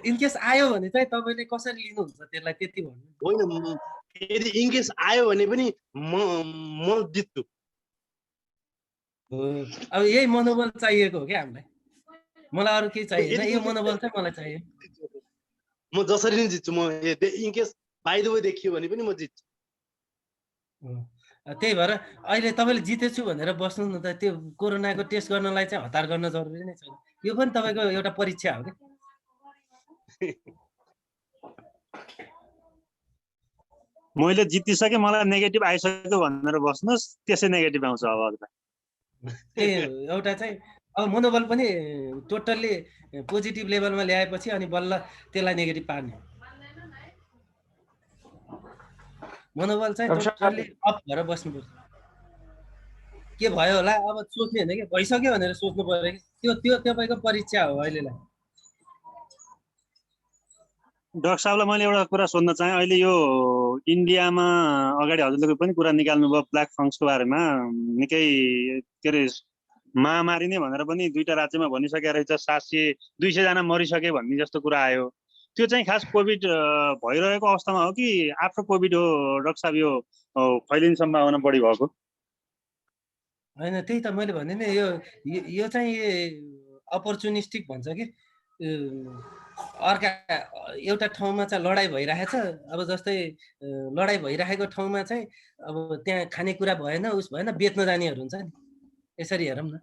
इनकेस आयो भने चाहिँ तपाईँले कसरी लिनुहुन्छ त्यसलाई? त्यति भन्नु होइन, यदि इनकेस आयो भने पनि म जित्छु। अब यही मनोबल चाहिएको हो क्या हामीलाई। मलाई अरू केही चाहिएन, यो मनोबल चाहिँ मलाई चाहियो। म जसरी नै जित्छु। म इनकेस बाइ द वे देखियो भने पनि म जित्छु। त्यही भएर अहिले तपाईँले जितेछु भनेर बस्नु न त, त्यो कोरोनाको टेस्ट गर्नलाई चाहिँ हतार गर्न जरुरी नै छैन। यो पनि तपाईँको एउटा परीक्षा हो कि। मैले जितिसकेँ, मलाई नेगेटिभ आइसक्यो भनेर बस्नुहोस्, त्यसै नेगेटिभ आउँछ अब। त्यही एउटा चाहिँ अब मनोबल पनि टोटल्ली पोजिटिभ लेभलमा ल्याएपछि अनि बल्ल त्यसलाई नेगेटिभ पार्ने। मनोबल चाहिँ टोटल्ली अप भएर बस्नुपर्छ। के भयो होला अब सोच्ने होइन कि भइसक्यो भनेर सोच्नु पर्यो कि त्यो तपाईँको परीक्षा हो अहिलेलाई। डाक्टर साहबलाई मैले एउटा कुरा सोध्न चाहेँ। अहिले यो इन्डियामा अगाडि हजुरले पनि कुरा निकाल्नुभयो ब्ल्याक फङ्गसको बारेमा, निकै के अरे महामारी नै भनेर पनि 2टा राज्यमा भनिसकेको रहेछ, 700-200 जना मरिसके भन्ने जस्तो कुरा आयो। त्यो चाहिँ खास कोभिड भइरहेको अवस्थामा हो कि आफ्टर कोभिड हो डाक्टर साहब यो फैलिने सम्भावना बढी भएको? होइन, त्यही त मैले भने नि यो चाहिँ अपर्चुनिस्टिक भन्छ कि अर्का एउटा ठाउँमा चाहिँ लडाइँ भइरहेछ। अब जस्तै लडाइँ भइरहेको ठाउँमा चाहिँ अब त्यहाँ खानेकुरा भएन, उस भएन, बेच्न जानेहरू हुन्छ नि। यसरी हेरौँ न,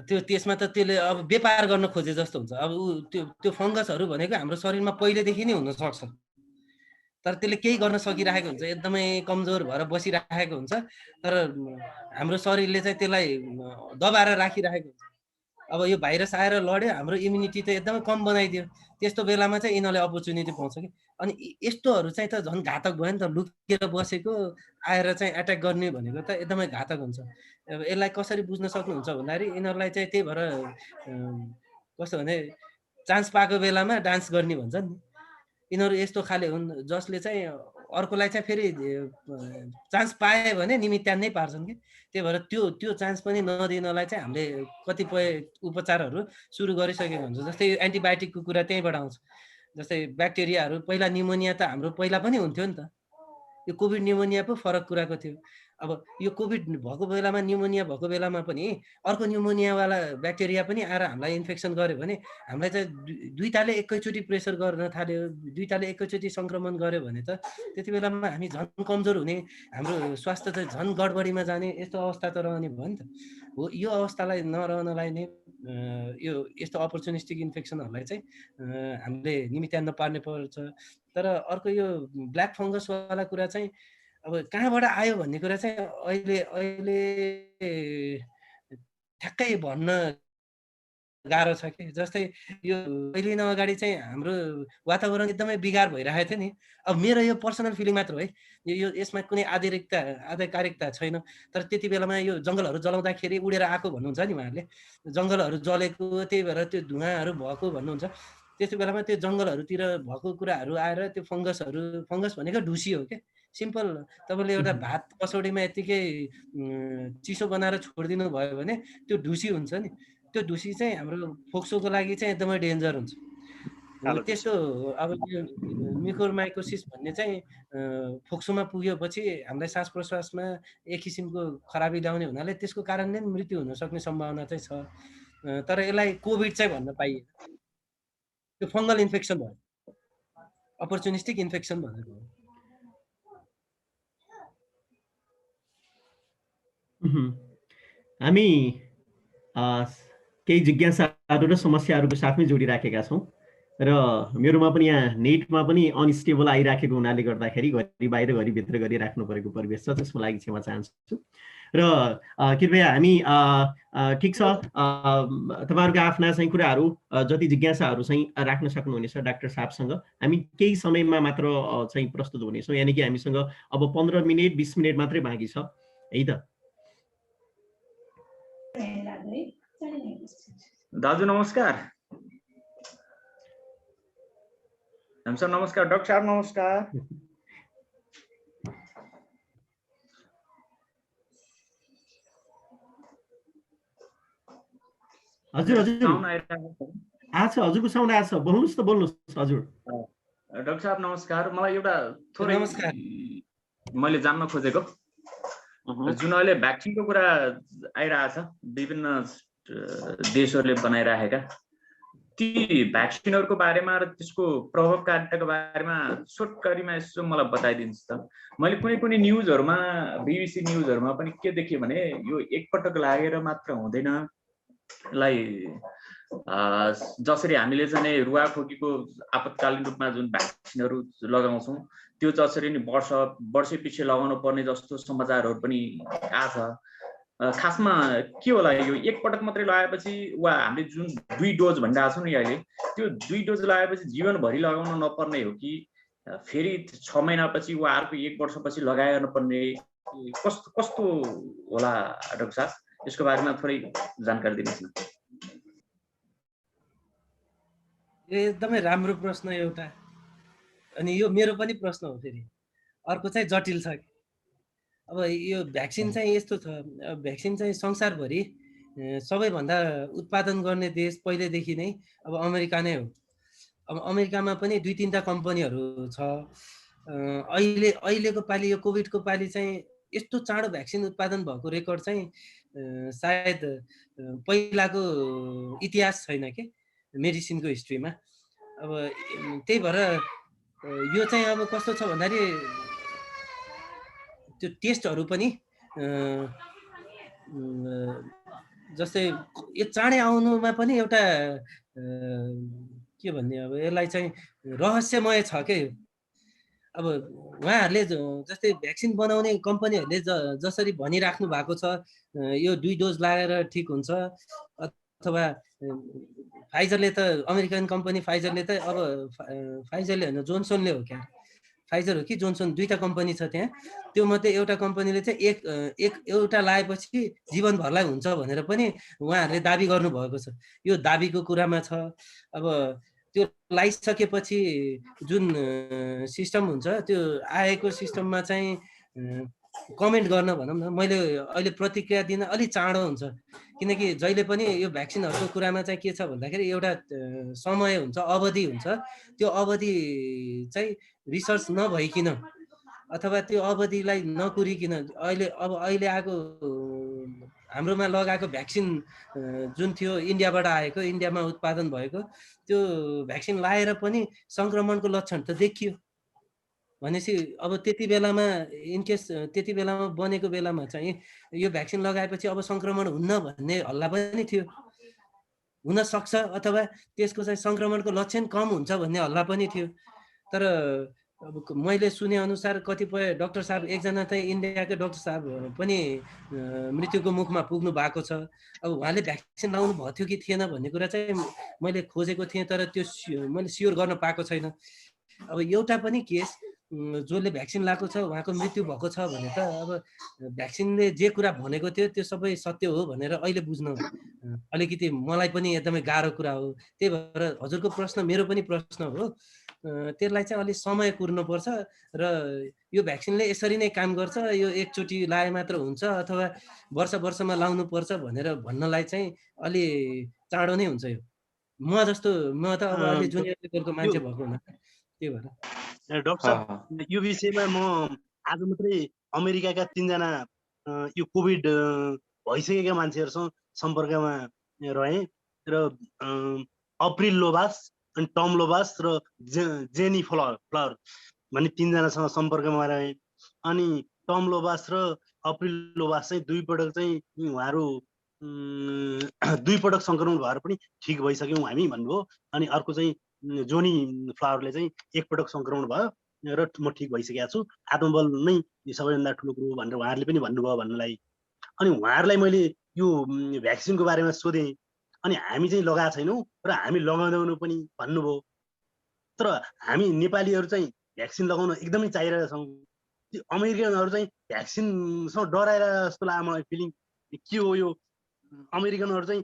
त्यसमा त त्यसले अब व्यापार गर्न खोजे जस्तो हुन्छ। अब त्यो फङ्गसहरू भनेको हाम्रो शरीरमा पहिलेदेखि नै हुनसक्छ, तर त्यसले केही गर्न सकिरहेको हुन्छ, एकदमै कमजोर भएर बसिरहेको हुन्छ, तर हाम्रो शरीरले चाहिँ त्यसलाई दबाएर राखिरहेको हुन्छ। अब यो भाइरस आएर लड्यो, हाम्रो इम्युनिटी त एकदमै कम बनाइदियो। त्यस्तो बेलामा चाहिँ यिनीहरूले अपर्च्युनिटी पाउँछ कि। अनि यस्तोहरू चाहिँ त झन् घातक भयो नि त। लुकेर बसेको आएर चाहिँ एट्याक गर्ने भनेको त एकदमै घातक हुन्छ। अब यसलाई कसरी बुझ्न सक्नुहुन्छ भन्दाखेरि यिनीहरूलाई चाहिँ त्यही भएर कस्तो भने चान्स पाएको बेलामा डान्स गर्ने भन्छ नि। यिनीहरू यस्तो खाले हुन् जसले चाहिँ अर्कोलाई चाहिँ फेरि चान्स पाए भने निमित्तान नै पार्छन् कि। त्यही भएर त्यो चान्स पनि नदिनलाई चाहिँ हामीले कतिपय उपचारहरू सुरु गरिसकेको हुन्छ। जस्तै एन्टिबायोटिकको कुरा त्यहीँबाट आउँछ। जस्तै ब्याक्टेरियाहरू पहिला निमोनिया त हाम्रो पहिला पनि हुन्थ्यो नि त। यो कोभिड निमोनिया पो फरक कुराको थियो। अब यो कोभिड भएको बेलामा, निमोनिया भएको बेलामा पनि अर्को निमोनियावाला ब्याक्टेरिया पनि आएर हामीलाई इन्फेक्सन गर्यो भने हामीलाई चाहिँ दुईटाले एकैचोटि प्रेसर गर्न थाल्यो, दुईटाले एकैचोटि सङ्क्रमण गर्यो भने त त्यति बेलामा हामी झन् कमजोर हुने, हाम्रो स्वास्थ्य चाहिँ झन् गडबडीमा जाने यस्तो अवस्था त रहने भयो नि त। हो, यो अवस्थालाई नरहनलाई नै यो यस्तो अपर्चुनिस्टिक इन्फेक्सनहरूलाई चाहिँ हामीले निमित्तान पार्ने पर्छ। तर अर्को यो ब्ल्याक फङ्गसवाला कुरा चाहिँ अब कहाँबाट आयो भन्ने कुरा चाहिँ अहिले ठ्याक्कै भन्न गाह्रो छ कि। जस्तै यो पहिले दिन अगाडि चाहिँ हाम्रो वातावरण एकदमै बिगार भइरहेको थियो नि। अब मेरो यो पर्सनल फिलिङ मात्र हो है, यो यसमा कुनै आधिकारिकता छैन। तर त्यति बेलामा यो जङ्गलहरू जलाउँदाखेरि उडेर आएको भन्नुहुन्छ नि उहाँहरूले, जङ्गलहरू जलेको, त्यही भएर त्यो धुवाँहरू भएको भन्नुहुन्छ। त्यति बेलामा त्यो जङ्गलहरूतिर भएको कुराहरू आएर त्यो फङ्गस भनेको ढुसी हो क्या। सिम्पल, तपाईँले एउटा भात कसौडीमा यत्तिकै चिसो बनाएर छोडिदिनु भयो भने त्यो ढुसी हुन्छ नि। त्यो ढुसी चाहिँ हाम्रो फोक्सोको लागि चाहिँ एकदमै डेन्जर हुन्छ। त्यस्तो अब यो म्युकोरमाइकोसिस भन्ने चाहिँ फोक्सोमा पुगेपछि हामीलाई सास प्रश्वासमा एक किसिमको खराबी ल्याउने हुनाले त्यसको कारणले मृत्यु हुन सक्ने सम्भावना चाहिँ छ। तर यसलाई कोभिड चाहिँ भन्न पाइएन। त्यो फङ्गल इन्फेक्सन भयो, अपर्चुनिस्टिक इन्फेक्सन भनेको हो। हामी केही जिज्ञासाहरू र समस्याहरूको साथमै जोडिराखेका छौँ र मेरोमा पनि यहाँ नेटमा पनि अनस्टेबल आइराखेको हुनाले गर्दाखेरि घरि बाहिर घरि भित्र गरिराख्नु परेको परिवेश छ। त्यसको लागि क्षमा चाहन्छु र कृपया हामी ठिक छ, तपाईँहरूको आफ्ना चाहिँ कुराहरू जति जिज्ञासाहरू चाहिँ राख्न सक्नुहुनेछ डाक्टर साहबसँग। हामी केही समयमा मात्र चाहिँ प्रस्तुत हुनेछौँ, यानि कि हामीसँग अब 15 मिनट 20 मिनट मात्रै बाँकी छ है त। दाजु नमस्कार। सर नमस्कार। डाक्टर साहब नमस्कार। हजुर आछ, हजुरको साउन्ड आछ, बोल्नुहोस् त, बोल्नुहोस् हजुर। डाक्टर साहब नमस्कार। मलाई एउटा थोरै मैले जान्न खोजेको, जुन अहिले भ्याक्सिनको कुरा आइरहेछ, विभिन्न देशहरूले बनाइराखेका, ती भ्याक्सिनहरूको बारेमा र त्यसको प्रभावकारिताको बारेमा सोटकरीमा यसो मलाई बताइदिनुहोस् त। मैले कुनै कुनै न्युजहरूमा BBC न्युजहरूमा पनि के देखेँ भने यो एकपटक लागेर मात्र हुँदैन, लाई जसरी हामीले चाहिँ रुवाखोकीको आपतकालीन रूपमा जुन भ्याक्सिनहरू लगाउँछौँ त्यो जसरी नि वर्षै पछि लगाउनु पर्ने जस्तो समाचारहरू पनि आछ। खासमा के होला यो एकपटक मात्रै लगाएपछि वा हामीले जुन 2 डोज भनिरहेको छौँ नि अहिले, त्यो 2 डोज लगाएपछि जीवनभरि लगाउन नपर्ने हो कि फेरि 6 महिनापछि वा अर्को 1 वर्षपछि लगाएर पर्ने, कस्तो कस्तो होला डाक्टर साहब? यसको बारेमा थोरै जानकारी दिनुहोस् न। यो एकदमै राम्रो प्रश्न एउटा, अनि यो मेरो पनि प्रश्न हो। फेरि अर्को चाहिँ जटिल छ। अब यो भ्याक्सिन चाहिँ यस्तो छ, भ्याक्सिन चाहिँ संसारभरि सबैभन्दा उत्पादन गर्ने देश पहिलेदेखि नै अब अमेरिका नै हो। अब अमेरिकामा पनि 2-3टा कम्पनीहरू छ। अहिलेको पालि यो कोभिडको पालि चाहिँ यस्तो चाँडो भ्याक्सिन उत्पादन भएको रेकर्ड चाहिँ सायद पहिलाको इतिहास छैन के मेडिसिनको हिस्ट्रीमा। अब त्यही भएर यो चाहिँ अब कस्तो छ भन्दाखेरि त्यो टेस्टहरू पनि जस्तै यो चाँडै आउनुमा पनि एउटा के भन्ने, अब यसलाई चाहिँ रहस्यमय छ के। अब उहाँहरूले जस्तै भ्याक्सिन बनाउने कम्पनीहरूले जसरी भनिराख्नु भएको छ यो 2 डोज लगाएर ठिक हुन्छ, अथवा फाइजरले त अमेरिकन कम्पनी फाइजरले त अब फाइजरले होइन जोनसनले हो क्या, फाइजर हो कि जोनसन, 2टा कम्पनी छ त्यहाँ। त्यो मध्ये एउटा कम्पनीले चाहिँ एउटा लगाएपछि जीवनभरलाई हुन्छ भनेर पनि उहाँहरूले दाबी गर्नुभएको छ। यो दाबीको कुरामा छ। अब त्यो लगाइसकेपछि जुन सिस्टम हुन्छ त्यो आएको सिस्टममा चाहिँ कमेन्ट गर्न भनौँ न, मैले अहिले प्रतिक्रिया दिन अलि चाँडो हुन्छ, किनकि जहिले पनि यो भ्याक्सिनहरूको कुरामा चाहिँ के छ भन्दाखेरि एउटा समय हुन्छ, अवधि हुन्छ। त्यो अवधि चाहिँ रिसर्च नभइकन अथवा त्यो अवधिलाई नकुरिकन अहिले आएको हाम्रोमा लगाएको भ्याक्सिन जुन थियो इन्डियाबाट आएको, इन्डियामा उत्पादन भएको, त्यो भ्याक्सिन लाएर पनि सङ्क्रमणको लक्षण त देखियो भनेपछि अब त्यति बेलामा इनकेस त्यति बेलामा बनेको बेलामा चाहिँ यो भ्याक्सिन लगाएपछि अब सङ्क्रमण हुन्न भन्ने हल्ला पनि थियो, हुन सक्छ, अथवा त्यसको चाहिँ सङ्क्रमणको लक्षण कम हुन्छ भन्ने हल्ला पनि थियो। तर अब मैले सुने अनुसार कतिपय डाक्टर साहब, एकजना चाहिँ इन्डियाको डाक्टर साहब पनि मृत्युको मुखमा पुग्नु भएको छ। अब उहाँले भ्याक्सिन लाउनु भएको थियो कि थिएन भन्ने कुरा चाहिँ मैले खोजेको थिएँ, तर त्यो मैले स्योर गर्न पाएको छैन। अब एउटा पनि केस जसले भ्याक्सिन लगाएको छ उहाँको मृत्यु भएको छ भने त अब भ्याक्सिनले जे कुरा भनेको थियो त्यो सबै सत्य हो भनेर अहिले बुझ्न अलिकति मलाई पनि एकदमै गाह्रो कुरा हो। त्यही भएर हजुरको प्रश्न मेरो पनि प्रश्न हो, त्यसलाई चाहिँ अलिक समय कुर्नुपर्छ र यो भ्याक्सिनले यसरी नै काम गर्छ, यो एकचोटि लाए मात्र हुन्छ अथवा वर्षमा लाउनु पर्छ भनेर भन्नलाई चाहिँ अलि चाँडो नै हुन्छ। यो म त अब अलि जुनियर लेभलको मान्छे भएको हुना, त्यही भएर। डाक्टर साहब, यो विषयमा म आज मात्रै अमेरिकाका 3जना यो कोभिड भइसकेका मान्छेहरूसँग सम्पर्कमा रहेँ र अप्रिल लोबास अनि टम लोबास र जेनी फ्लावर भन्ने 3जनासँग सम्पर्कमा रहेँ। अनि टम लोबास र अप्रिल लोबास चाहिँ 2 पटक चाहिँ उहाँहरू 2 पटक सङ्क्रमण भएर पनि ठिक भइसक्यौँ हामी भन्नुभयो। अनि अर्को चाहिँ जोनी फ्लावरले चाहिँ 1 पटक सङ्क्रमण भयो र म ठिक भइसकेको छु, आत्मबल नै सबैभन्दा ठुलो कुरो भनेर उहाँहरूले पनि भन्नुभयो भन्नलाई। अनि उहाँहरूलाई मैले यो भ्याक्सिनको बारेमा सोधेँ, अनि हामी चाहिँ लगाएको छैनौँ र हामी लगाउँदैनौँ पनि भन्नुभयो। तर हामी नेपालीहरू चाहिँ भ्याक्सिन लगाउन एकदमै चाहिरहेका छौँ। त्यो अमेरिकनहरू चाहिँ भ्याक्सिनसँग डराएर जस्तो लाग्यो मलाई फिलिङ। के हो यो अमेरिकनहरू चाहिँ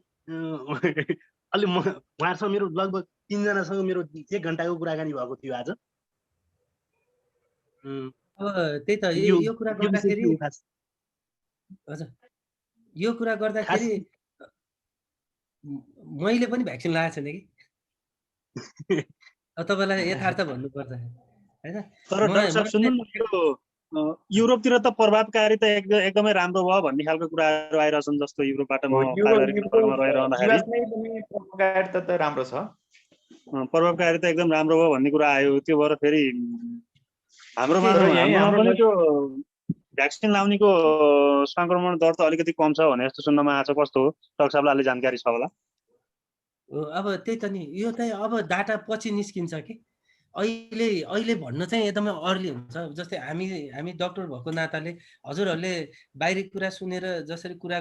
अलि उहाँहरूसँग मेरो लगभग 3जनासँग मेरो 1 घन्टाको कुराकानी भएको थियो आज। अब त्यही त यो कुरा गर्दाखेरि हजुर, यो कुरा गर्दाखेरि मैले पनि भ्याक्सिन लगाएको छैन कि तपाईँलाई यथार्थ भन्नुपर्छ हैन। तर डाक्टर साहब सुन्नु न, युरोपतिर त प्रभावकारिता एकदमै राम्रो भयो भन्ने खालको कुराहरू आइरहेछन्। जस्तो युरोपबाट म प्रभावकारिता त राम्रो छ, प्रभावकारिता एकदम राम्रो भयो भन्ने कुरा आयो। त्यो भएर फेरि हाम्रोमा पनि त्यो भ्याक्सिन लाउनेको संक्रमण दर त अलिकति कम छ भने जस्तो सुन्नमा आएको छ। कस्तो हो डाक्टर साहबलाई अलि जानकारी छ होला? अब त्यही त नि, यो चाहिँ अब डाटा पछि निस्किन्छ कि अहिले भन्न चाहिँ एकदमै अर्ली हुन्छ। जस्तै हामी डक्टर भएको नाताले हजुरहरूले बाहिरी कुरा सुनेर जसरी कुरा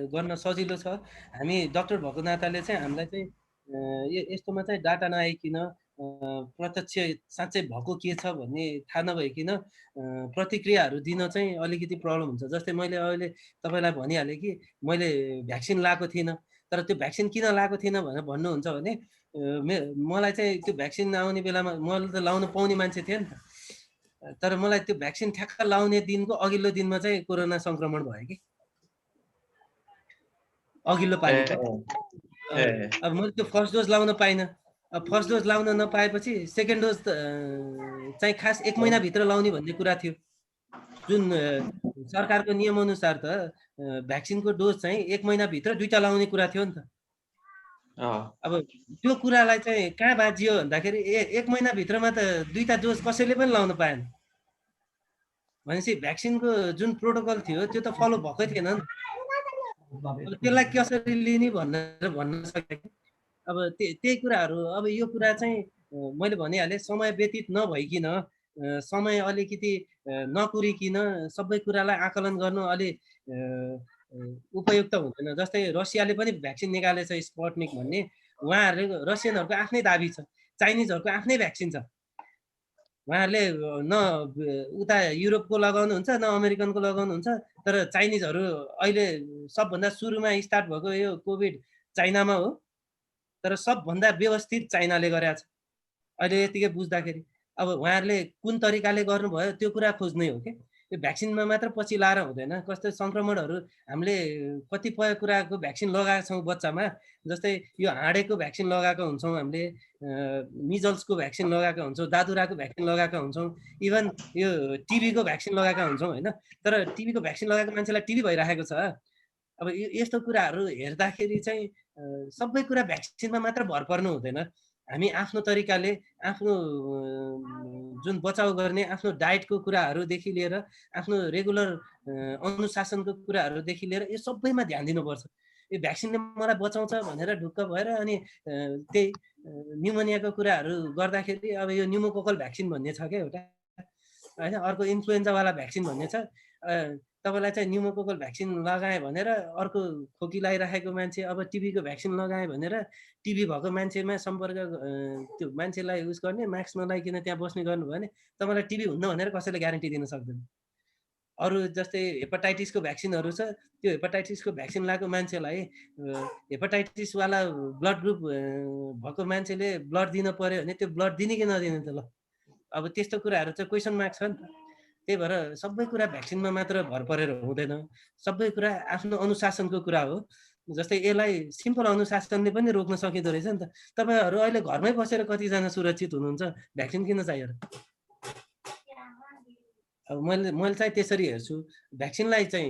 गर्न सजिलो छ, हामी डक्टर भएको नाताले चाहिँ हामीलाई चाहिँ यस्तोमा चाहिँ डाटा नआइकन प्रत्यक्ष साँच्चै भएको के छ भन्ने थाहा नभइकन प्रतिक्रियाहरू दिन चाहिँ अलिकति प्रब्लम हुन्छ। जस्तै मैले अहिले तपाईँलाई भनिहालेँ कि मैले भ्याक्सिन लगाएको थिइनँ, तर त्यो भ्याक्सिन किन लगाएको थिइनँ भनेर भन्नुहुन्छ भने मलाई चाहिँ त्यो भ्याक्सिन आउने बेलामा मैले त लाउनु पाउने मान्छे थिएँ नि त, तर मलाई त्यो भ्याक्सिन ठ्याक्क लाउने दिनको अघिल्लो दिनमा चाहिँ कोरोना संक्रमण भयो कि अघिल्लो पालि। अब मैले त्यो फर्स्ट डोज लाउन पाइनँ। अब फर्स्ट डोज लाउन नपाएपछि सेकेन्ड डोज चाहिँ खास 1 महिनाभित्र लाउने भन्ने कुरा थियो, जुन सरकारको नियमअनुसार त भ्याक्सिनको डोज चाहिँ 1 महिनाभित्र 2टा लाउने कुरा थियो नि त। अब त्यो कुरालाई चाहिँ कहाँ बाजियो भन्दाखेरि 1 महिनाभित्रमा त 2टा डोज कसैले पनि लाउन पाएन भनेपछि भ्याक्सिनको जुन प्रोटोकल थियो त्यो त फलो भएकै थिएन नि। त्यसलाई कसरी लिने भनेर भन्न सकेँ। अब त्यही कुराहरू, अब यो कुरा चाहिँ मैले भनिहालेँ, समय व्यतीत नभइकन, समय अलिकति नकुरिकन सबै कुरालाई आकलन गर्नु अलि उपयुक्त हुँदैन। जस्तै रसियाले पनि भ्याक्सिन निकालेछ स्पुटनिक भन्ने, उहाँहरूले रसियनहरूको आफ्नै दाबी छ, चाइनिजहरूको आफ्नै भ्याक्सिन छ। उहाँहरूले न उता युरोपको लगाउनुहुन्छ न अमेरिकनको लगाउनुहुन्छ, तर चाइनिजहरू अहिले सबभन्दा सुरुमा स्टार्ट भएको यो कोभिड चाइनामा हो, तर सबभन्दा व्यवस्थित चाइनाले गरेको छ अहिले यतिकै बुझ्दाखेरि। अब उहाँहरूले कुन तरिकाले गर्नुभयो त्यो कुरा खोज्नै हो कि यो भ्याक्सिनमा मात्र पछि लाएर हुँदैन। कस्तो सङ्क्रमणहरू हामीले कतिपय कुराको भ्याक्सिन लगाएका छौँ बच्चामा, जस्तै यो हाँडेको भ्याक्सिन लगाएको हुन्छौँ हामीले, मिजल्सको भ्याक्सिन लगाएका हुन्छौँ, दादुराको भ्याक्सिन लगाएका हुन्छौँ, इभन यो टिबीको भ्याक्सिन लगाएका हुन्छौँ होइन। तर टिबीको भ्याक्सिन लगाएको मान्छेलाई टिबी भइराखेको छ। अब यस्तो कुराहरू हेर्दाखेरि चाहिँ सबै कुरा भ्याक्सिनमा मात्र भर पर्नु हुँदैन। हामी आफ्नो तरिकाले आफ्नो जुन बचाउ गर्ने आफ्नो डायटको कुराहरूदेखि लिएर आफ्नो रेगुलर अनुशासनको कुराहरूदेखि लिएर यो सबैमा ध्यान दिनुपर्छ। यो भ्याक्सिनले मलाई बचाउँछ भनेर ढुक्क भएर अनि त्यही न्युमोनियाको कुराहरू गर्दाखेरि अब यो न्युमोकोकल भ्याक्सिन भन्ने छ क्या एउटा होइन, अर्को इन्फ्लुएन्जावाला भ्याक्सिन भन्ने छ। तपाईँलाई चाहिँ न्युमोकोकल भ्याक्सिन लगाएँ भनेर अर्को खोकी लगाइराखेको मान्छे अब टिबीको भ्याक्सिन लगाएँ भनेर टिबी भएको मान्छेमा सम्पर्क त्यो मान्छेलाई उस गर्ने, मास्क नलाइकन त्यहाँ बस्ने गर्नुभयो भने तपाईँलाई टिबी हुन्न भनेर कसैले ग्यारेन्टी दिन सक्दैन। अरू जस्तै हेपाटाइटिसको भ्याक्सिनहरू छ, त्यो हेपाटाइटिसको भ्याक्सिन लगाएको मान्छेलाई हेपाटाइटिसवाला ब्लड ग्रुप भएको मान्छेले ब्लड दिन पर्यो भने त्यो ब्लड दिने कि नदिने त ल। अब त्यस्तो कुराहरू चाहिँ क्वेसन मार्क छ नि त। त्यही भएर सबै कुरा भ्याक्सिनमा मात्र भर परेर हुँदैन, सबै कुरा आफ्नो अनुशासनको कुरा हो। जस्तै यसलाई सिम्पल अनुशासनले पनि रोक्न सकिँदो रहेछ नि त। तपाईँहरू अहिले घरमै बसेर कतिजना सुरक्षित हुनुहुन्छ, भ्याक्सिन किन चाहियो र? अब मैले चाहिँ त्यसरी हेर्छु, भ्याक्सिनलाई चाहिँ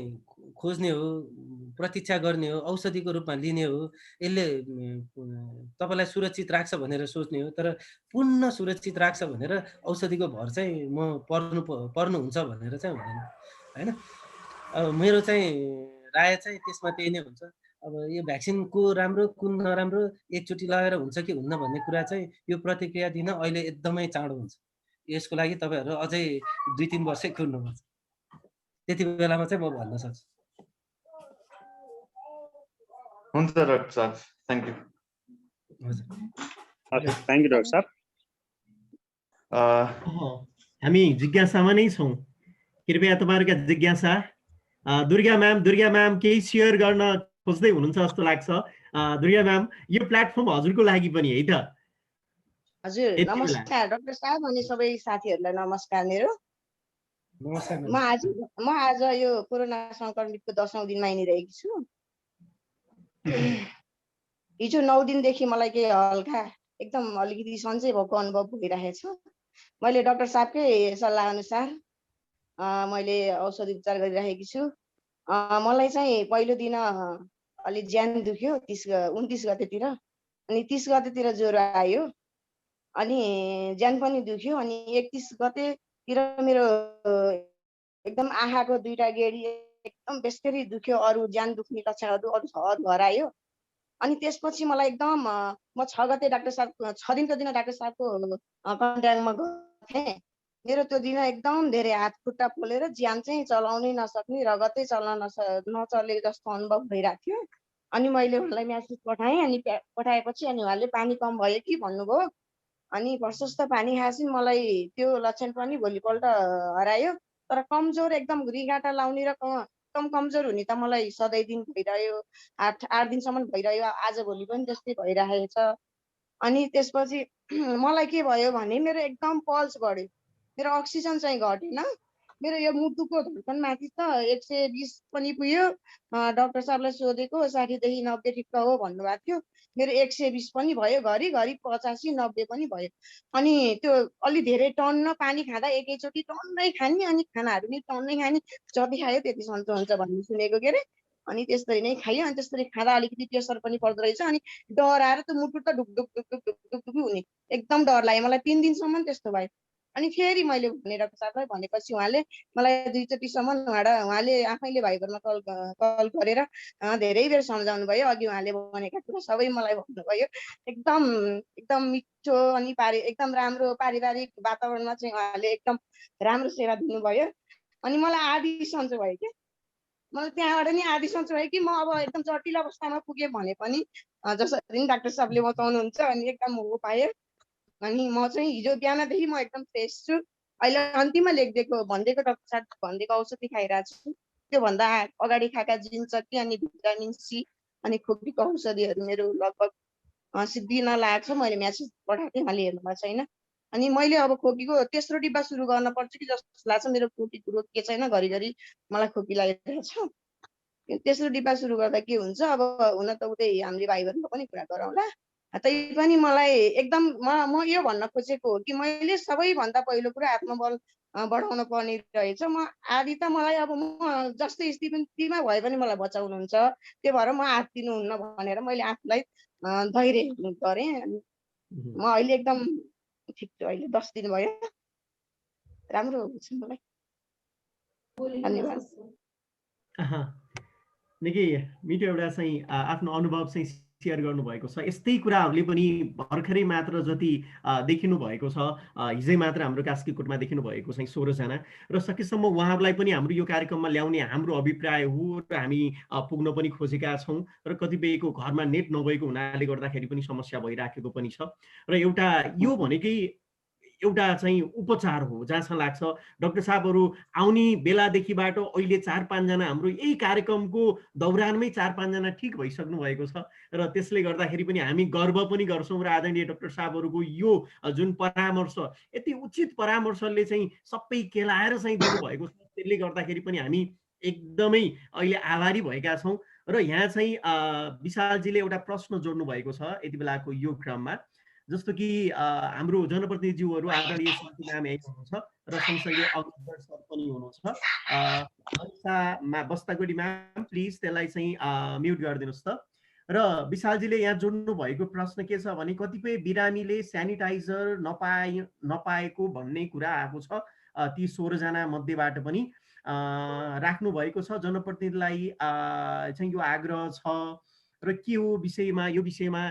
खोज्ने हो, प्रतीक्षा गर्ने हो, औषधिको रूपमा लिने हो, यसले तपाईँलाई सुरक्षित राख्छ भनेर सोच्ने हो। तर पूर्ण सुरक्षित राख्छ भनेर औषधिको भर चाहिँ म पर्नुहुन्छ भनेर चाहिँ हुँदैन होइन। अब मेरो चाहिँ राय चाहिँ त्यसमा त्यही नै हुन्छ। अब यो भ्याक्सिनको राम्रो कुन नराम्रो एकचोटि लगाएर हुन्छ कि हुन्न भन्ने कुरा चाहिँ यो प्रतिक्रिया दिन अहिले एकदमै चाँडो हुन्छ। यसको लागि तपाईँहरू अझै 2-3 वर्षै कुर्नुपर्छ, त्यति बेलामा चाहिँ म भन्न सक्छु। हुन्छ डाक्टर साहब, थ्याङ्क यू। हजुर थ्याङ्क यू डाक्टर साहब। हामी जिज्ञासामा नै छौँ, कृपया तपाईँहरूका जिज्ञासा। दुर्गा म्याम केही सेयर गर्न खोज्दै हुनुहुन्छ जस्तो लाग्छ। दुर्गा म्याम, यो प्लेटफर्म हजुरको लागि पनि है त? हजुर नमस्कार डाक्टर साहब अनि सबै साथीहरूलाई नमस्कार मेरो। म आज यो कोरोना संक्रमितको 10औं दिन मानिरहेकी छु। हिजो 9 दिनदेखि मलाई केही हल्का एकदम अलिकति सन्चै भएको अनुभव भइरहेछ। मैले डाक्टर साहबकै सल्लाह अनुसार मैले औषधि उपचार गरिरहेकी छु। मलाई चाहिँ पहिलो दिन अलि ज्यान दुख्यो 29 गतेतिर, अनि 30 गतेतिर ज्वरो आयो, अनि ज्यान पनि दुख्यो। अनि 31 गतेतिर मेरो एकदम आँखाको 2टा गेडी एकदम बेस्तरी दुख्यो, अरू ज्यान दुख्ने लक्षणहरू अरू हरायो। अनि त्यसपछि मलाई एकदम म 6 गते डाक्टर साहब 6 दिनको दिन डाक्टर साहबको कन्ट्याक्टमा गएँ। मेरो त्यो दिन एकदम धेरै हात खुट्टा पोलेर ज्यान चाहिँ चलाउनै नसक्ने, रगतै चल्न नचले जस्तो अनुभव भइरहेको थियो। अनि मैले उहाँलाई म्यासेज पठाएँ। अनि पठाएपछि अनि उहाँले पानी कम भयो कि भन्नुभयो। अनि प्रशस्त पानी खाएपछि मलाई त्यो लक्षण पनि भोलिपल्ट हरायो। तर कमजोर एकदम रिगाटा लाउने र कम कमजोर हुने त मलाई सधैँ दिन भइरह्यो, 8 दिनसम्म भइरह्यो, आजभोलि पनि त्यस्तै भइरहेछ। अनि त्यसपछि मलाई के भयो भने मेरो एकदम पल्स बढ्यो, मेरो अक्सिजन चाहिँ घटेन। मेरो यो मुटुको धड्कन माथि त 120 पनि पुग्यो। डाक्टर साहबलाई सोधेको 60 देखि 90 ठिक्क हो भन्नुभएको थियो। मेरो 120 पनि भयो, घरिघरि 85 90 पनि भयो। अनि त्यो अलि धेरै टन्न पानी खाँदा एकैचोटि टन्नै खाने, अनि खानाहरू नि टन्नै खाने, जति खायो त्यति सन्चो हुन्छ भन्ने सुनेको के अरे। अनि त्यसरी नै खायो। अनि त्यसरी खाँदा अलिकति प्रेसर पनि पर्दो रहेछ। अनि डर आएर त्यो मुटु त ढुक ढुक ढुक ढुक ढुक ढुक ढुक हुने, एकदम डर लाग्यो मलाई। 3 दिनसम्म त्यस्तो भयो। अनि फेरि मैले भने डाक्टर साहबलाई भनेपछि उहाँले मलाई 2 चोटिसम्म उहाँले आफैले भाइबरमा कल गरेर धेरै बेर सम्झाउनु भयो। अघि उहाँले भनेका कुरा सबै मलाई भन्नुभयो। एकदम एकदम मिठो अनि एकदम राम्रो पारिवारिक वातावरणमा चाहिँ उहाँले एकदम राम्रो सेवा दिनुभयो। अनि मलाई आधी सन्चो भयो क्या। मलाई त्यहाँबाट नि आधी सन्चो भयो कि म अब एकदम जटिल अवस्थामा पुगेँ भने पनि जसरी डाक्टर साहबले बताउनुहुन्छ अनि एकदम हो पायो। अनि म चाहिँ हिजो बिहानदेखि म एकदम फ्रेस छु। अहिले अन्तिममा लेखिदिएको भनिदिएको डाक्टर साहब भनिदिएको औषधि खाइरहेको छु। त्योभन्दा अगाडि खाएका जिनशक्ति अनि भिटामिन सी अनि खोकीको औषधिहरू मेरो लगभग सिद्धि नलागेको छ। मैले म्यासेज पठाएको थिएँ, उहाँले हेर्नु भएको छैन। अनि मैले अब खोकीको तेस्रो डिब्बा सुरु गर्न पर्छ कि जस्तो लाग्छ। मेरो खोकीको रोग के छैन, घरिघरि मलाई खोकी लागिरहेको छ। तेस्रो डिब्बा सुरु गर्दा के हुन्छ, अब हुन त उतै हामीले भाइबरमा पनि कुरा गरौँला। तैपनि मलाई एकदम म यो भन्न खोजेको हो कि मैले सबैभन्दा पहिलो कुरा आत्मबल बढाउन पर्ने रहेछ। म आदि त मलाई अब म जस्तै स्थितिमा भए पनि मलाई बचाउनुहुन्छ, त्यो भएर म आत्तिनुहुन्न भनेर मैले आफूलाई धैर्य गरेँ। म अहिले एकदम ठिक छु। अहिले 10 दिन भयो, राम्रो हुन्छ मलाई। धन्यवाद। निकै मिठो एउटा चाहिँ आफ्नो अनुभव चाहिँ सेयर गर्नुभएको छ। यस्तै कुराहरूले पनि भर्खरै मात्र जति देखिनु भएको छ, हिजै मात्र हाम्रो कास्कीकोटमा देखिनु भएको चाहिँ 16 जना र सकेसम्म उहाँहरूलाई पनि हाम्रो यो कार्यक्रममा ल्याउने हाम्रो अभिप्राय हो र हामी पुग्न पनि खोजेका छौँ। र कतिपयको घरमा नेट नभएको हुनाले गर्दाखेरि पनि समस्या भइराखेको पनि छ। र एउटा यो भनेकै एउटा चाहिँ उपचार हो जहाँसम्म लाग्छ। डाक्टर साहबहरू आउने बेलादेखिबाट अहिले 4-5 जना हाम्रो यही कार्यक्रमको दौरानमै 4-5 जना ठिक भइसक्नु भएको छ। र त्यसले गर्दाखेरि पनि हामी गर्व पनि गर्छौँ। र आदरणीय डाक्टर साहबहरूको यो जुन परामर्श, यति उचित परामर्शले चाहिँ सबै केलाएर चाहिँ दिनुभएको छ, त्यसले गर्दाखेरि पनि हामी एकदमै अहिले आभारी भएका छौँ। र यहाँ चाहिँ विशालजीले एउटा प्रश्न जोड्नु भएको छ यति बेलाको यो क्रममा, जस्तो कि हाम्रो जनप्रतिनिधिज्यूहरू आदरणीय सन्तु म्याम यही हुनुहुन्छ र सँगसँगै अग्रसर सर पनि हुनुहुन्छ। बस्तागोडी म्याम प्लिज त्यसलाई चाहिँ म्युट गरिदिनुहोस् त। र विशालजीले यहाँ जोड्नु भएको प्रश्न के छ भने कतिपय बिरामीले सेनिटाइजर नपाएको भन्ने कुरा आएको छ। ती 16 जना मध्येबाट पनि राख्नु भएको छ। जनप्रतिनिधिलाई चाहिँ यो आग्रह छ र के हो विषयमा, यो विषयमा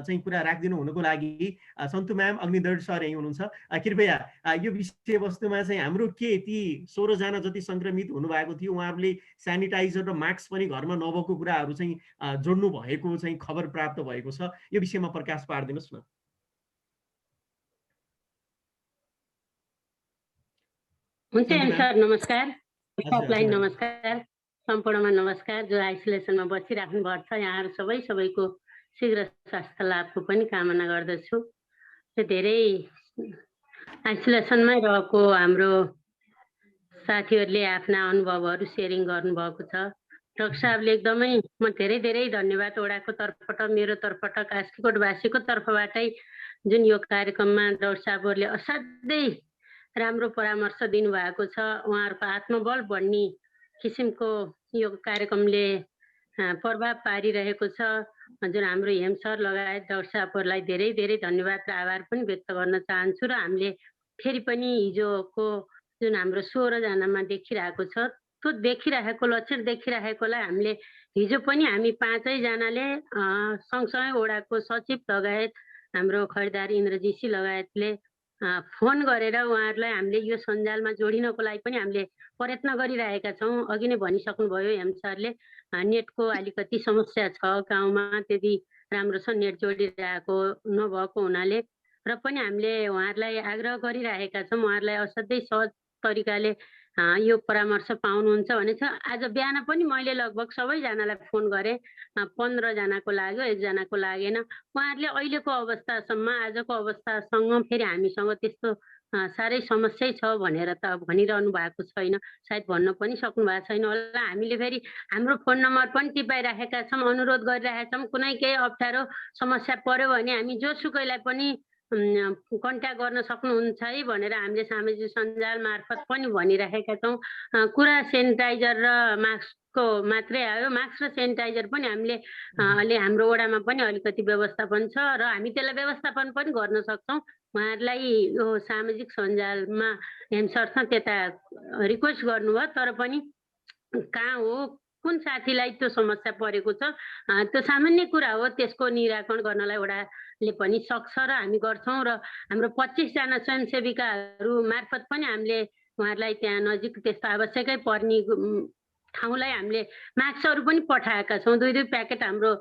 चाहिँ कुरा राखिदिनु हुनुको लागि सन्तु म्याम, अग्निदर सर यही हुनुहुन्छ। कृपया यो विषयवस्तुमा चाहिँ हाम्रो के ती 16 जना जति संक्रमित हुनुभएको थियो उहाँहरूले सेनिटाइजर र मास्क पनि घरमा नभएको कुराहरू चाहिँ जोड्नु भएको चाहिँ खबर प्राप्त भएको छ। यो विषयमा प्रकाश पारिदिनुहोस् न। हुन्छ सर, नमस्कार। सबलाई नमस्कार, सम्पूर्णमा नमस्कार। जो आइसोलेसनमा बसिराख्नु भएको छ यहाँहरू सबैको शीघ्र स्वास्थ्य लाभको पनि कामना गर्दछु। धेरै आइसोलेसनमै रहेको हाम्रो साथीहरूले आफ्ना अनुभवहरू सेयरिङ गर्नुभएको छ। डाक्टर साहबले एकदमै म धेरै धन्यवाद वडाको तर्फबाट, मेरो तर्फबाट, कास्कीकोटवासीको तर्फबाटै जुन यो कार्यक्रममा डाक्टर साहबहरूले असाध्यै राम्रो परामर्श दिनुभएको छ। उहाँहरूको आत्मबल बढ्ने किसिमको यो कार्यक्रमले प्रभाव पारिरहेको छ। जुन हाम्रो हेम सर लगायत डाक्टर साहबहरूलाई धेरै धेरै धन्यवाद र आभार पनि व्यक्त गर्न चाहन्छु। र हामीले फेरि पनि हिजोको जुन हाम्रो 16 जनामा देखिरहेको छ त्यो देखिरहेको लक्षण देखिरहेकोलाई हामीले हिजो पनि हामी 5 जनाले सँगसँगै वडाको सचिव लगायत हाम्रो खरिदार इन्द्रजीसी लगायतले फोन गरेर उहाँहरूलाई हामीले यो सञ्जालमा जोडिनको लागि पनि हामीले प्रयत्न गरिरहेका छौँ। अघि नै भनिसक्नुभयो हेम सरले नेटको अलिकति समस्या छ, गाउँमा त्यति राम्रोसँग नेट जोडिरहेको नभएको हुनाले र पनि हामीले उहाँहरूलाई आग्रह गरिरहेका छौँ। उहाँहरूलाई असाध्यै सहज तरिकाले यो परामर्श पाउनुहुन्छ भने छ। आज बिहान पनि मैले लगभग सबैजनालाई फोन गरेँ, 15 जनाको लाग्यो, 1 जनाको लागेन। उहाँहरूले अहिलेको अवस्थासम्म आजको अवस्थासँग फेरि हामीसँग त्यस्तो साह्रै समस्या छ भनेर त भनिरहनु भएको छैन, सायद भन्न पनि सक्नु भएको छैन होला। हामीले फेरि हाम्रो फोन नम्बर पनि टिपाइराखेका छौँ, अनुरोध गरिरहेका छौँ। कुनै केही अप्ठ्यारो समस्या पर्यो भने हामी जोसुकैलाई पनि कन्ट्याक्ट गर्न सक्नुहुन्छ है भनेर हामीले सामाजिक सञ्जाल मार्फत पनि भनिरहेका छौँ। कुरा सेनिटाइजर र मास्कको मात्रै आयो। मास्क र सेनिटाइजर पनि हामीले अहिले हाम्रो वडामा पनि अलिकति व्यवस्थापन छ र हामी त्यसलाई व्यवस्थापन पनि गर्न सक्छौँ। उहाँहरूलाई यो सामाजिक सञ्जालमा हेम सरसँग त्यता रिक्वेस्ट गर्नुभयो, तर पनि कहाँ हो कुन साथीलाई त्यो समस्या परेको छ त्यो सामान्य कुरा हो, त्यसको निराकरण गर्नलाई वडाले पनि सक्छ र हामी गर्छौँ। र हाम्रो 25 जना स्वयंसेविकाहरू मार्फत पनि हामीले उहाँहरूलाई त्यहाँ नजिक त्यस्तो आवश्यकै पर्ने ठाउँलाई हामीले मास्कहरू पनि पठाएका छौँ। 2-2 प्याकेट हाम्रो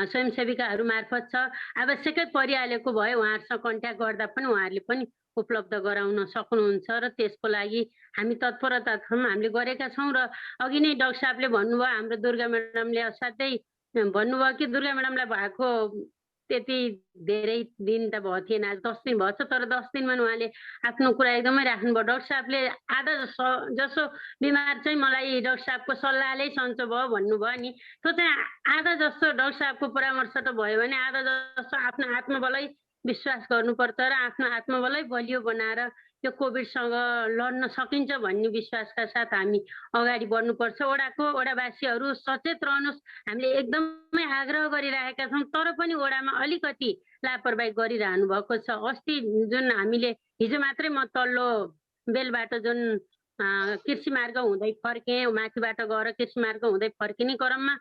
स्वयंसेविकाहरू मार्फत छ। आवश्यकै परिहालेको भए उहाँहरूसँग कन्ट्याक्ट गर्दा पनि उहाँहरूले पनि उपलब्ध गराउन सक्नुहुन्छ र त्यसको लागि हामी तत्परता छौँ, हामीले गरेका छौँ। र अघि नै डाक्टर साहबले भन्नुभयो, हाम्रो दुर्गा म्याडमले असाध्यै भन्नुभयो कि दुर्गा म्याडमलाई भएको त्यति धेरै दिन त भएको थिएन, आज 10 दिन भएको छ, तर 10 दिनमा उहाँले आफ्नो कुरा एकदमै राख्नुभयो। डाक्टर साहबले आधा जसो बिमार चाहिँ मलाई डाक्टर साहबको सल्लाहले सन्चो भयो भन्नुभयो नि, त्यो चाहिँ आधा जस्तो डाक्टर साहबको परामर्श त भयो भने आधा जस्तो आफ्नो आत्मबलै विश्वास गर्नुपर्छ र आफ्नो आत्मबलै बलियो बनाएर यो कोभिडसँग लड्न सकिन्छ भन्ने विश्वासका साथ हामी अगाडि बढ्नुपर्छ। वडावासीहरू सचेत रहनुहोस्, हामीले एकदमै आग्रह गरिरहेका छौँ, तर पनि वडामा अलिकति लापरवाही गरिरहनु भएको छ। अस्ति जुन हामीले हिजो मात्रै म तल्लो बेलबाट जुन कृषि मार्ग हुँदै फर्केँ, माथिबाट गएर कृषि मार्ग हुँदै फर्किने क्रममा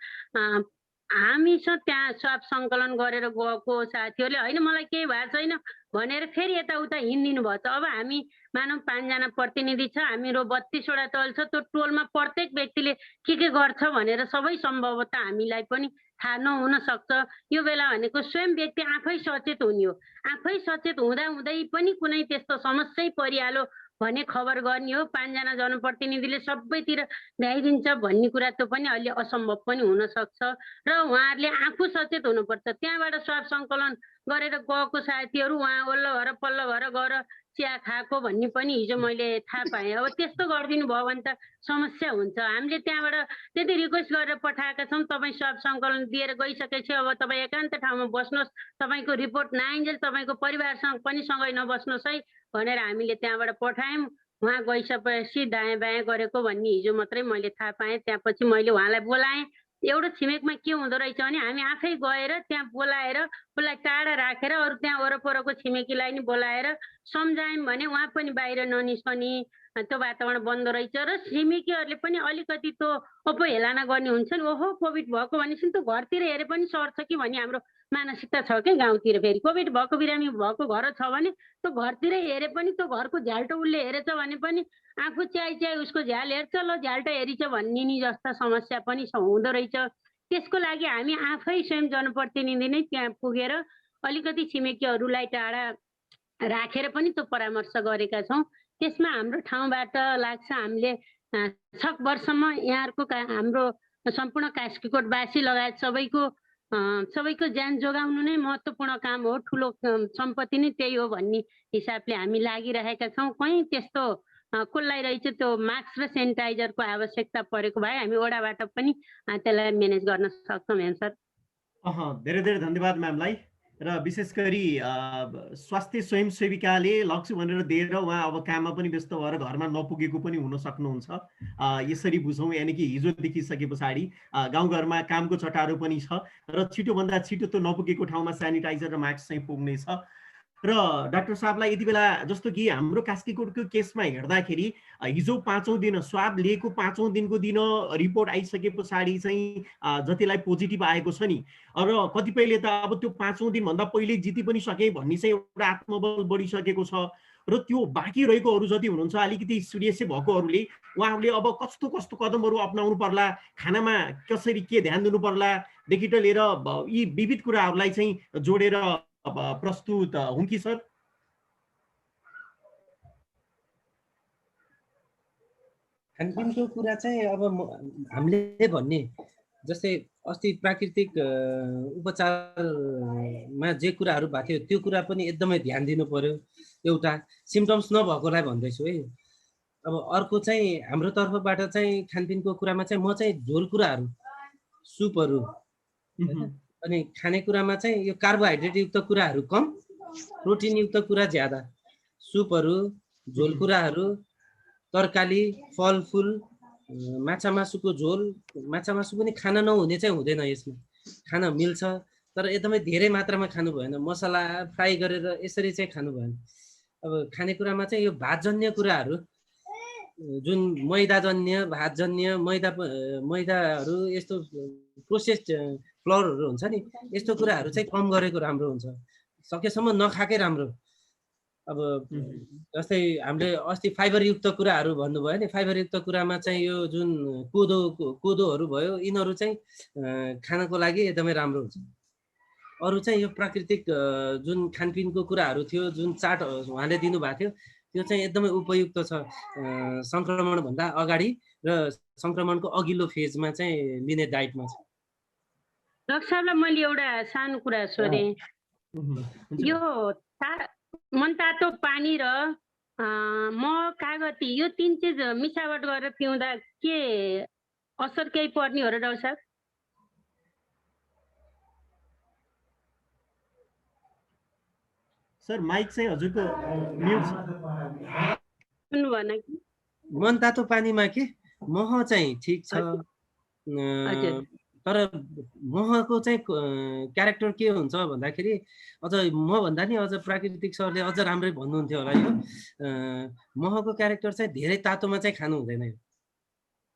हामीसँग त्यहाँ स्वाब सङ्कलन गरेर गएको साथीहरूले होइन मलाई केही भएको छैन भनेर फेरि यताउता हिँडिदिनु भएको छ। अब हामी मानव 5 जना प्रतिनिधि छ, हाम्रो 32 वटा टोल छ, त्यो टोलमा प्रत्येक व्यक्तिले के गर्छ भनेर सबै सम्भवतः हामीलाई पनि थाहा नहुन सक्छ। यो बेला भनेको स्वयं व्यक्ति आफै सचेत हुने हो। आफै सचेत हुँदै पनि कुनै त्यस्तो समस्या परिहाल्यो भने खबर गर्ने हो। 5 जना जनप्रतिनिधिले सबैतिर भ्याइदिन्छ भन्ने कुरा त्यो पनि अलि असम्भव पनि हुन सक्छ र उहाँहरूले आफू सचेत हुनुपर्छ। त्यहाँबाट स्वाब सङ्कलन गरेर गएको साथीहरू उहाँ वल्ल भएर पल्लो भएर गएर चिया खाएको भन्ने पनि हिजो मैले थाहा पाएँ। अब त्यस्तो गरिदिनु भयो भने त समस्या हुन्छ। हामीले त्यहाँबाट त्यति रिक्वेस्ट गरेर पठाएका छौँ, तपाईँ स्वाब सङ्कलन दिएर गइसकेपछि अब तपाईँ एकान्त ठाउँमा बस्नुहोस्, तपाईँको रिपोर्ट नआइन्जेल तपाईँको परिवारसँग पनि सँगै नबस्नुहोस् है भनेर हामीले त्यहाँबाट पठायौँ। उहाँ गइसकेपछि दायाँ बायाँ गरेको भन्ने हिजो मात्रै मैले थाहा पाएँ। त्यहाँपछि मैले उहाँलाई बोलाएँ। एउटा छिमेकमा के हुँदो रहेछ भने हामी आफै गएर त्यहाँ बोलाएर उसलाई टाढा राखेर अरू त्यहाँ वरपरको छिमेकीलाई नि बोलाएर सम्झायौँ भने उहाँ पनि बाहिर ननिस्कने त्यो वातावरण बन्द रहेछ र छिमेकीहरूले पनि अलिकति त्यो अपहेलना गर्ने हुन्छ नि, ओहो कोभिड भएको भनेपछि त्यो घरतिर हेरे पनि सर्छ कि भन्ने हाम्रो मानसिकता छ क्या गाउँतिर। फेरि कोभिड भएको बिरामी भएको घर छ भने त्यो घरतिरै हेरे पनि त्यो घरको झ्याल्टो उसले हेरेछ भने पनि आफू च्याइ उसको झ्याल हेर्छ, ल झ्याल्टो हेरिछ भन्ने नि जस्ता समस्या पनि हुँदो रहेछ। त्यसको लागि हामी आफै स्वयं जनप्रतिनिधि नै त्यहाँ पुगेर अलिकति छिमेकीहरूलाई टाढा राखेर पनि त्यो परामर्श गरेका छौँ। त्यसमा हाम्रो ठाउँबाट लाग्छ हामीले 6 वर्षसम्म यहाँहरूको हाम्रो सम्पूर्ण कास्कीकोटवासी लगायत सबैको ज्यान जोगाउनु नै महत्त्वपूर्ण काम हो, ठुलो सम्पत्ति नै त्यही हो भन्ने हिसाबले हामी लागिरहेका छौँ। कहीँ त्यस्तो कसलाई रहेछ त्यो मास्क र सेनिटाइजरको आवश्यकता परेको भए हामी वडाबाट पनि त्यसलाई म्यानेज गर्न सक्छौँ। हेम सर धेरै धेरै धन्यवाद म्यामलाई। र विशेष गरी स्वास्थ्य स्वयंसेविकाले लक्ष्य भनेर दिएर उहाँ अब काममा पनि व्यस्त भएर घरमा नपुगेको पनि हुन सक्नुहुन्छ। यसरी बुझौँ, यानि कि हिजो देखिसके पछाडि गाउँघरमा कामको चटारो पनि छ र छिटोभन्दा छिटो त्यो नपुगेको ठाउँमा सेनिटाइजर र मास्क चाहिँ पुग्नेछ। र डाक्टर साहबलाई यति बेला जस्तो कि हाम्रो कास्कीकोटको केसमा हेर्दाखेरि हिजो 5औं दिन स्वाब लिएको 5औं दिनको दिन रिपोर्ट आइसके पछाडि चाहिँ जतिलाई पोजिटिभ आएको छ नि, र कतिपयले त अब त्यो 5औं दिनभन्दा पहिले जिति पनि सके भन्ने चाहिँ एउटा आत्मबल बढिसकेको छ। र त्यो बाँकी रहेकोहरू जति हुनुहुन्छ अलिकति सिरियसै भएकोहरूले उहाँहरूले अब कस्तो कस्तो कदमहरू अपनाउनु पर्ला, खानामा कसरी के ध्यान दिनु पर्लादेखि त लिएर यी विविध कुराहरूलाई चाहिँ जोडेर प्रस्तुत हुन् कि सर? खानपिनको कुरा चाहिँ अब हामीले भन्ने जस्तै अस्ति प्राकृतिक उपचारमा जे कुराहरू भएको थियो त्यो कुरा पनि एकदमै ध्यान दिनु पर्यो। एउटा सिम्टम्स नभएकोलाई भन्दैछु है। अब अर्को चाहिँ हाम्रो तर्फबाट चाहिँ खानपिनको कुरामा चाहिँ म चाहिँ झोल कुराहरू, सुपहरू अनि खानेकुरामा चाहिँ यो कार्बोहाइड्रेट युक्त कुराहरू कम, प्रोटिन युक्त कुरा ज्यादा, सुपहरू, झोल कुराहरू, तरकारी, फलफुल, माछा मासुको झोल। माछा मासु पनि खाना नहुने चाहिँ हुँदैन, यसमा खाना मिल्छ तर एकदमै धेरै मात्रामा खानु भएन, मसला फ्राई गरेर यसरी चाहिँ खानु भएन। अब खानेकुरामा चाहिँ यो भातजन्य कुराहरू जुन मैदाजन्य, भातजन्य, मैदाहरू यस्तो प्रोसेस्ड फ्लोरहरू हुन्छ नि, यस्तो कुराहरू चाहिँ कम गरेको राम्रो हुन्छ, सकेसम्म नखाएकै राम्रो। अब जस्तै हामीले अस्ति फाइबरयुक्त कुराहरू भन्नुभयो नि, फाइबरयुक्त कुरामा चाहिँ यो जुन कोदोहरू भयो, यिनीहरू चाहिँ खानको लागि एकदमै राम्रो हुन्छ। अरू चाहिँ यो प्राकृतिक जुन खानपिनको कुराहरू थियो, जुन चार्ट उहाँले दिनुभएको थियो, त्यो चाहिँ एकदमै उपयुक्त छ सङ्क्रमणभन्दा अगाडि र सङ्क्रमणको अघिल्लो फेजमा चाहिँ लिने डाइटमा छ। डाक्टर साहबलाई मैले एउटा सानो कुरा सोधेँ, यो मनतातो पानी र कागती यो 3 चिज मिसावट गरेर पिउँदा के असर केही पर्ने हो र डाक्टर साहब? सर माइक चाहिँ हजुरको म्युट छ। सुन्नु भएन कि? मनतातो पानीमा के मह चाहिँ ठिक छ, तर महको चाहिँ क्यारेक्टर के हुन्छ भन्दाखेरि अझ मभन्दा नि अझ प्राकृतिक सरले अझ राम्रै भन्नुहुन्थ्यो होला। यो महको क्यारेक्टर चाहिँ धेरै तातोमा चाहिँ खानु हुँदैन।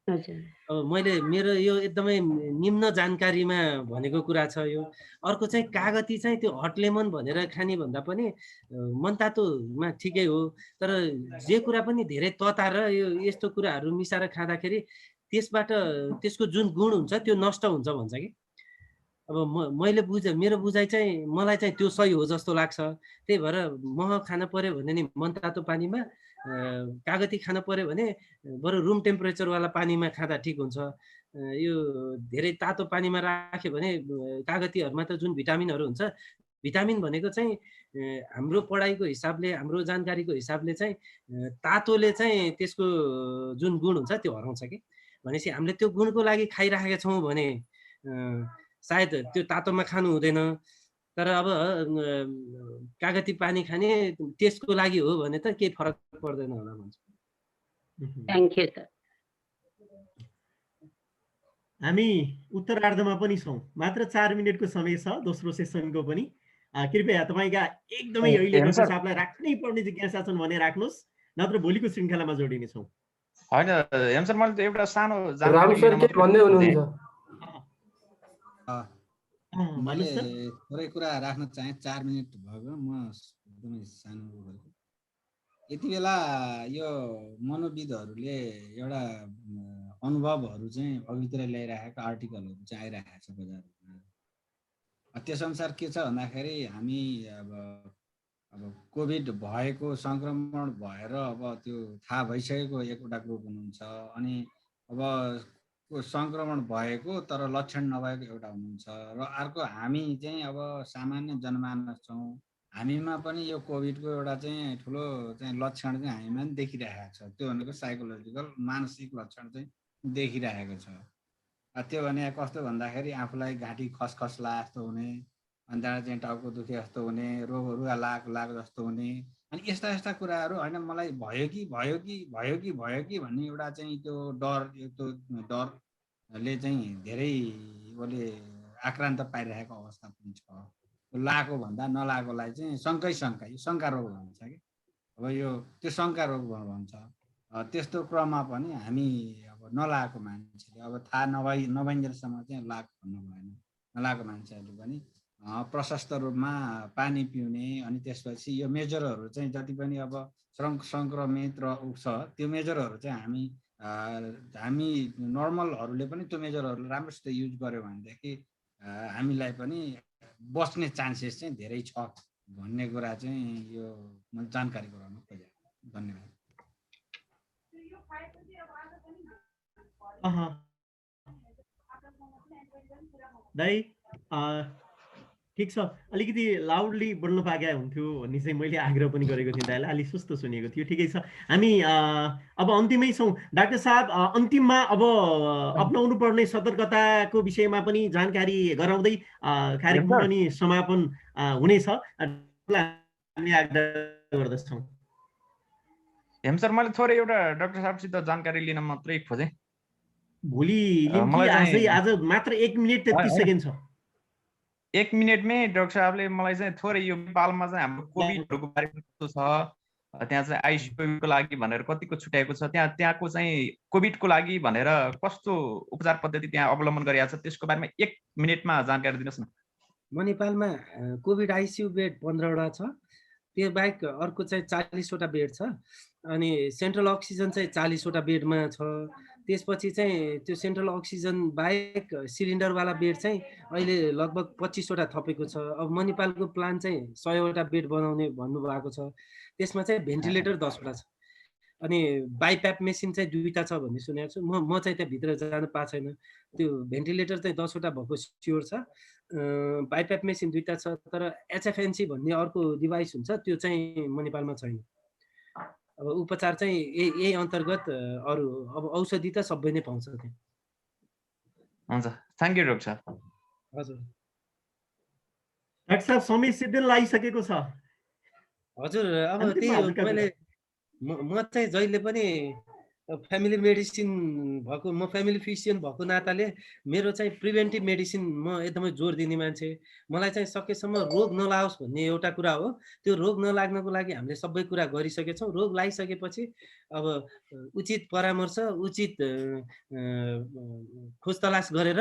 अब मैले मेरो यो एकदमै निम्न जानकारीमा भनेको कुरा छ यो। अर्को चाहिँ कागती चाहिँ त्यो हट लेमन भनेर खाने भन्दा पनि मनतातोमा ठिकै हो, तर जे कुरा पनि धेरै तता र यो यस्तो कुराहरू मिसाएर खाँदाखेरि त्यसबाट त्यसको जुन गुण हुन्छ त्यो नष्ट हुन्छ भन्छ कि। अब मैले मेरो बुझाइ चाहिँ मलाई चाहिँ त्यो सही हो जस्तो लाग्छ। त्यही भएर मह खान पर्यो भने नि मनतातो पानीमा, कागती खान पर्यो भने बरु रुम टेम्परेचरवाला पानीमा खाँदा ठिक हुन्छ। यो धेरै तातो पानीमा राख्यो भने कागतीहरूमा त जुन भिटामिनहरू हुन्छ, भिटामिन भनेको चाहिँ हाम्रो पढाइको हिसाबले, हाम्रो जानकारीको हिसाबले चाहिँ तातोले चाहिँ त्यसको जुन गुण हुन्छ त्यो हराउँछ कि। भनेपछि हामीले त्यो गुणको लागि खाइराखेका छौँ भने सायद त्यो तातोमा खानु हुँदैन। तर अब कागती पानी खाने त्यसको लागि हो भने त केही फरक पर्दैन होला भन्छु। Thank you sir. हामी उत्तरार्धमा पनि छौँ, मात्र 4 मिनेटको समय छ दोस्रो सेसनको पनि। कृपया तपाईँका एकदमै अहिले डाक्टर साहबलाई राख्नै पर्ने जिज्ञासा छन् भने राख्नुहोस्, नत्र भोलिको श्रृङ्खलामा जोडिनेछौँ। होइन हेम सर, मैले त एउटा सानो मैले थोरै कुरा राख्न चाहे। 4 मिनट भयो, म एकदमै सानो गरेको। यति बेला यो मनोविदहरूले एउटा अनुभवहरू चाहिँ अघितिर ल्याइराखेको आर्टिकलहरू चाहिँ आइरहेको छ बजारमा। त्यसअनुसार के छ भन्दाखेरि हामी अब कोभिड भएको, सङ्क्रमण भएर अब त्यो थाहा भइसकेको एउटा ग्रुप हुनुहुन्छ, अनि अब सङ्क्रमण भएको तर लक्षण नभएको एउटा हुनुहुन्छ, र अर्को हामी चाहिँ अब सामान्य जनमानस छौँ। हामीमा पनि यो कोभिडको एउटा चाहिँ ठुलो चाहिँ लक्षण चाहिँ हामीमा पनि देखिरहेको छ। त्यो भनेको साइकोलोजिकल, मानसिक लक्षण चाहिँ देखिरहेको छ। त्यो भने कस्तो भन्दाखेरि आफूलाई घाँटी खसखस जस्तो हुने, अनि त्यहाँबाट चाहिँ टाउको दुखे जस्तो हुने, रुगा लाग जस्तो हुने, अनि यस्ता कुराहरू होइन मलाई भयो कि भन्ने एउटा चाहिँ त्यो डरले चाहिँ धेरै उसले आक्रान्त पारिरहेको अवस्था पनि छ। लागेको भन्दा नलागेकोलाई चाहिँ शङ्का रोग भन्छ कि, अब यो त्यो शङ्का रोग भन्छ। त्यस्तो क्रममा पनि हामी अब नलागेको मान्छेले अब थाहा नभइन्जेलसम्म चाहिँ लाग भन्नु भएन। नलागेको मान्छेहरूले पनि प्रशस्त रूपमा पानी पिउने, अनि त्यसपछि यो मेजरहरू चाहिँ जति पनि अब सङ्क्रमित र छ त्यो मेजरहरू चाहिँ हामी नर्मलहरूले पनि त्यो मेजरहरू राम्रोसित युज गर्यो भनेदेखि हामीलाई पनि बस्ने चान्सेस चाहिँ धेरै छ भन्ने कुरा चाहिँ यो मैले जानकारी गराउन खोजेँ। धन्यवाद। दाइ ठिक छ, अलिकति लाउडली बोल्नु पाएका हुन्थ्यो भन्ने चाहिँ मैले आग्रह पनि गरेको थिएँ दाइलाई, अलिक सुस्तो सुनेको थियो। ठिकै छ, हामी अब अन्तिमै छौँ। डाक्टर साहब, अन्तिममा अब अपनाउनु पर्ने सतर्कताको विषयमा पनि जानकारी गराउँदै कार्यक्रम पनि समापन हुनेछ हामी आग्रह गर्दछौँ। हेम सर, मैले थोरै एउटा डाक्टर साहबसित जानकारी लिन मात्रै खोजेँ। भोलि आज मात्र 1 मिनेट 33 सेकेन्ड छ। 1 मिनेटमै डाक्टर साहबले मलाई चाहिँ थोरै यो नेपालमा चाहिँ हाम्रो कोभिडहरूको बारेमा कस्तो छ, त्यहाँ चाहिँ आइसियुको लागि भनेर कतिको छुट्याएको छ, त्यहाँको चाहिँ कोभिडको लागि भनेर कस्तो उपचार पद्धति त्यहाँ अवलम्बन गरिएको छ, त्यसको बारेमा 1 मिनेटमा जानकारी दिनुहोस् न। म नेपालमा कोभिड आइसियु बेड 15वटा छ, त्यो बाहेक अर्को चाहिँ 40वटा बेड छ, अनि सेन्ट्रल अक्सिजन चाहिँ 40वटा बेडमा छ। त्यसपछि चाहिँ त्यो सेन्ट्रल अक्सिजन बाहेक सिलिन्डरवाला बेड चाहिँ अहिले लगभग 25वटा थपेको छ। अब म नेपालको प्लान चाहिँ 100वटा बेड बनाउने भन्नुभएको छ। त्यसमा चाहिँ भेन्टिलेटर 10वटा छ, अनि बाइप्याप मेसिन चाहिँ 2वटा छ भन्ने सुनेको छु। म चाहिँ त्यहाँभित्र जान पाएको छैन। त्यो भेन्टिलेटर चाहिँ 10वटा भएको स्योर छ। बाइप्याप मेसिन 2वटा छ, तर एचएफएनसी भन्ने अर्को डिभाइस हुन्छ त्यो चाहिँ म नेपालमा छैन। अब उपचार चाहिँ यही अन्तर्गत अरू अब औषधि त सबै नै पाउँछ त्यहाँ। हुन्छ, थ्याङ्क यू डाक्टर साहब। हजुर डाक्टर साहब, समय सिद्धिन लागिसकेको छ। हजुर अब त्यही हो, मैले म चाहिँ जहिले पनि फ्यामिली मेडिसिन भएको, म फ्यामिली फिजिसियन भएको नाताले मेरो चाहिँ प्रिभेन्टिभ मेडिसिन म एकदमै जोड दिने मान्छे। मलाई चाहिँ सकेसम्म रोग नलाओस् भन्ने एउटा कुरा हो। त्यो रोग नलाग्नको लागि हामीले सबै कुरा गरिसकेछौँ। रोग लागिसकेपछि अब उचित परामर्श, उचित खोज तलास गरेर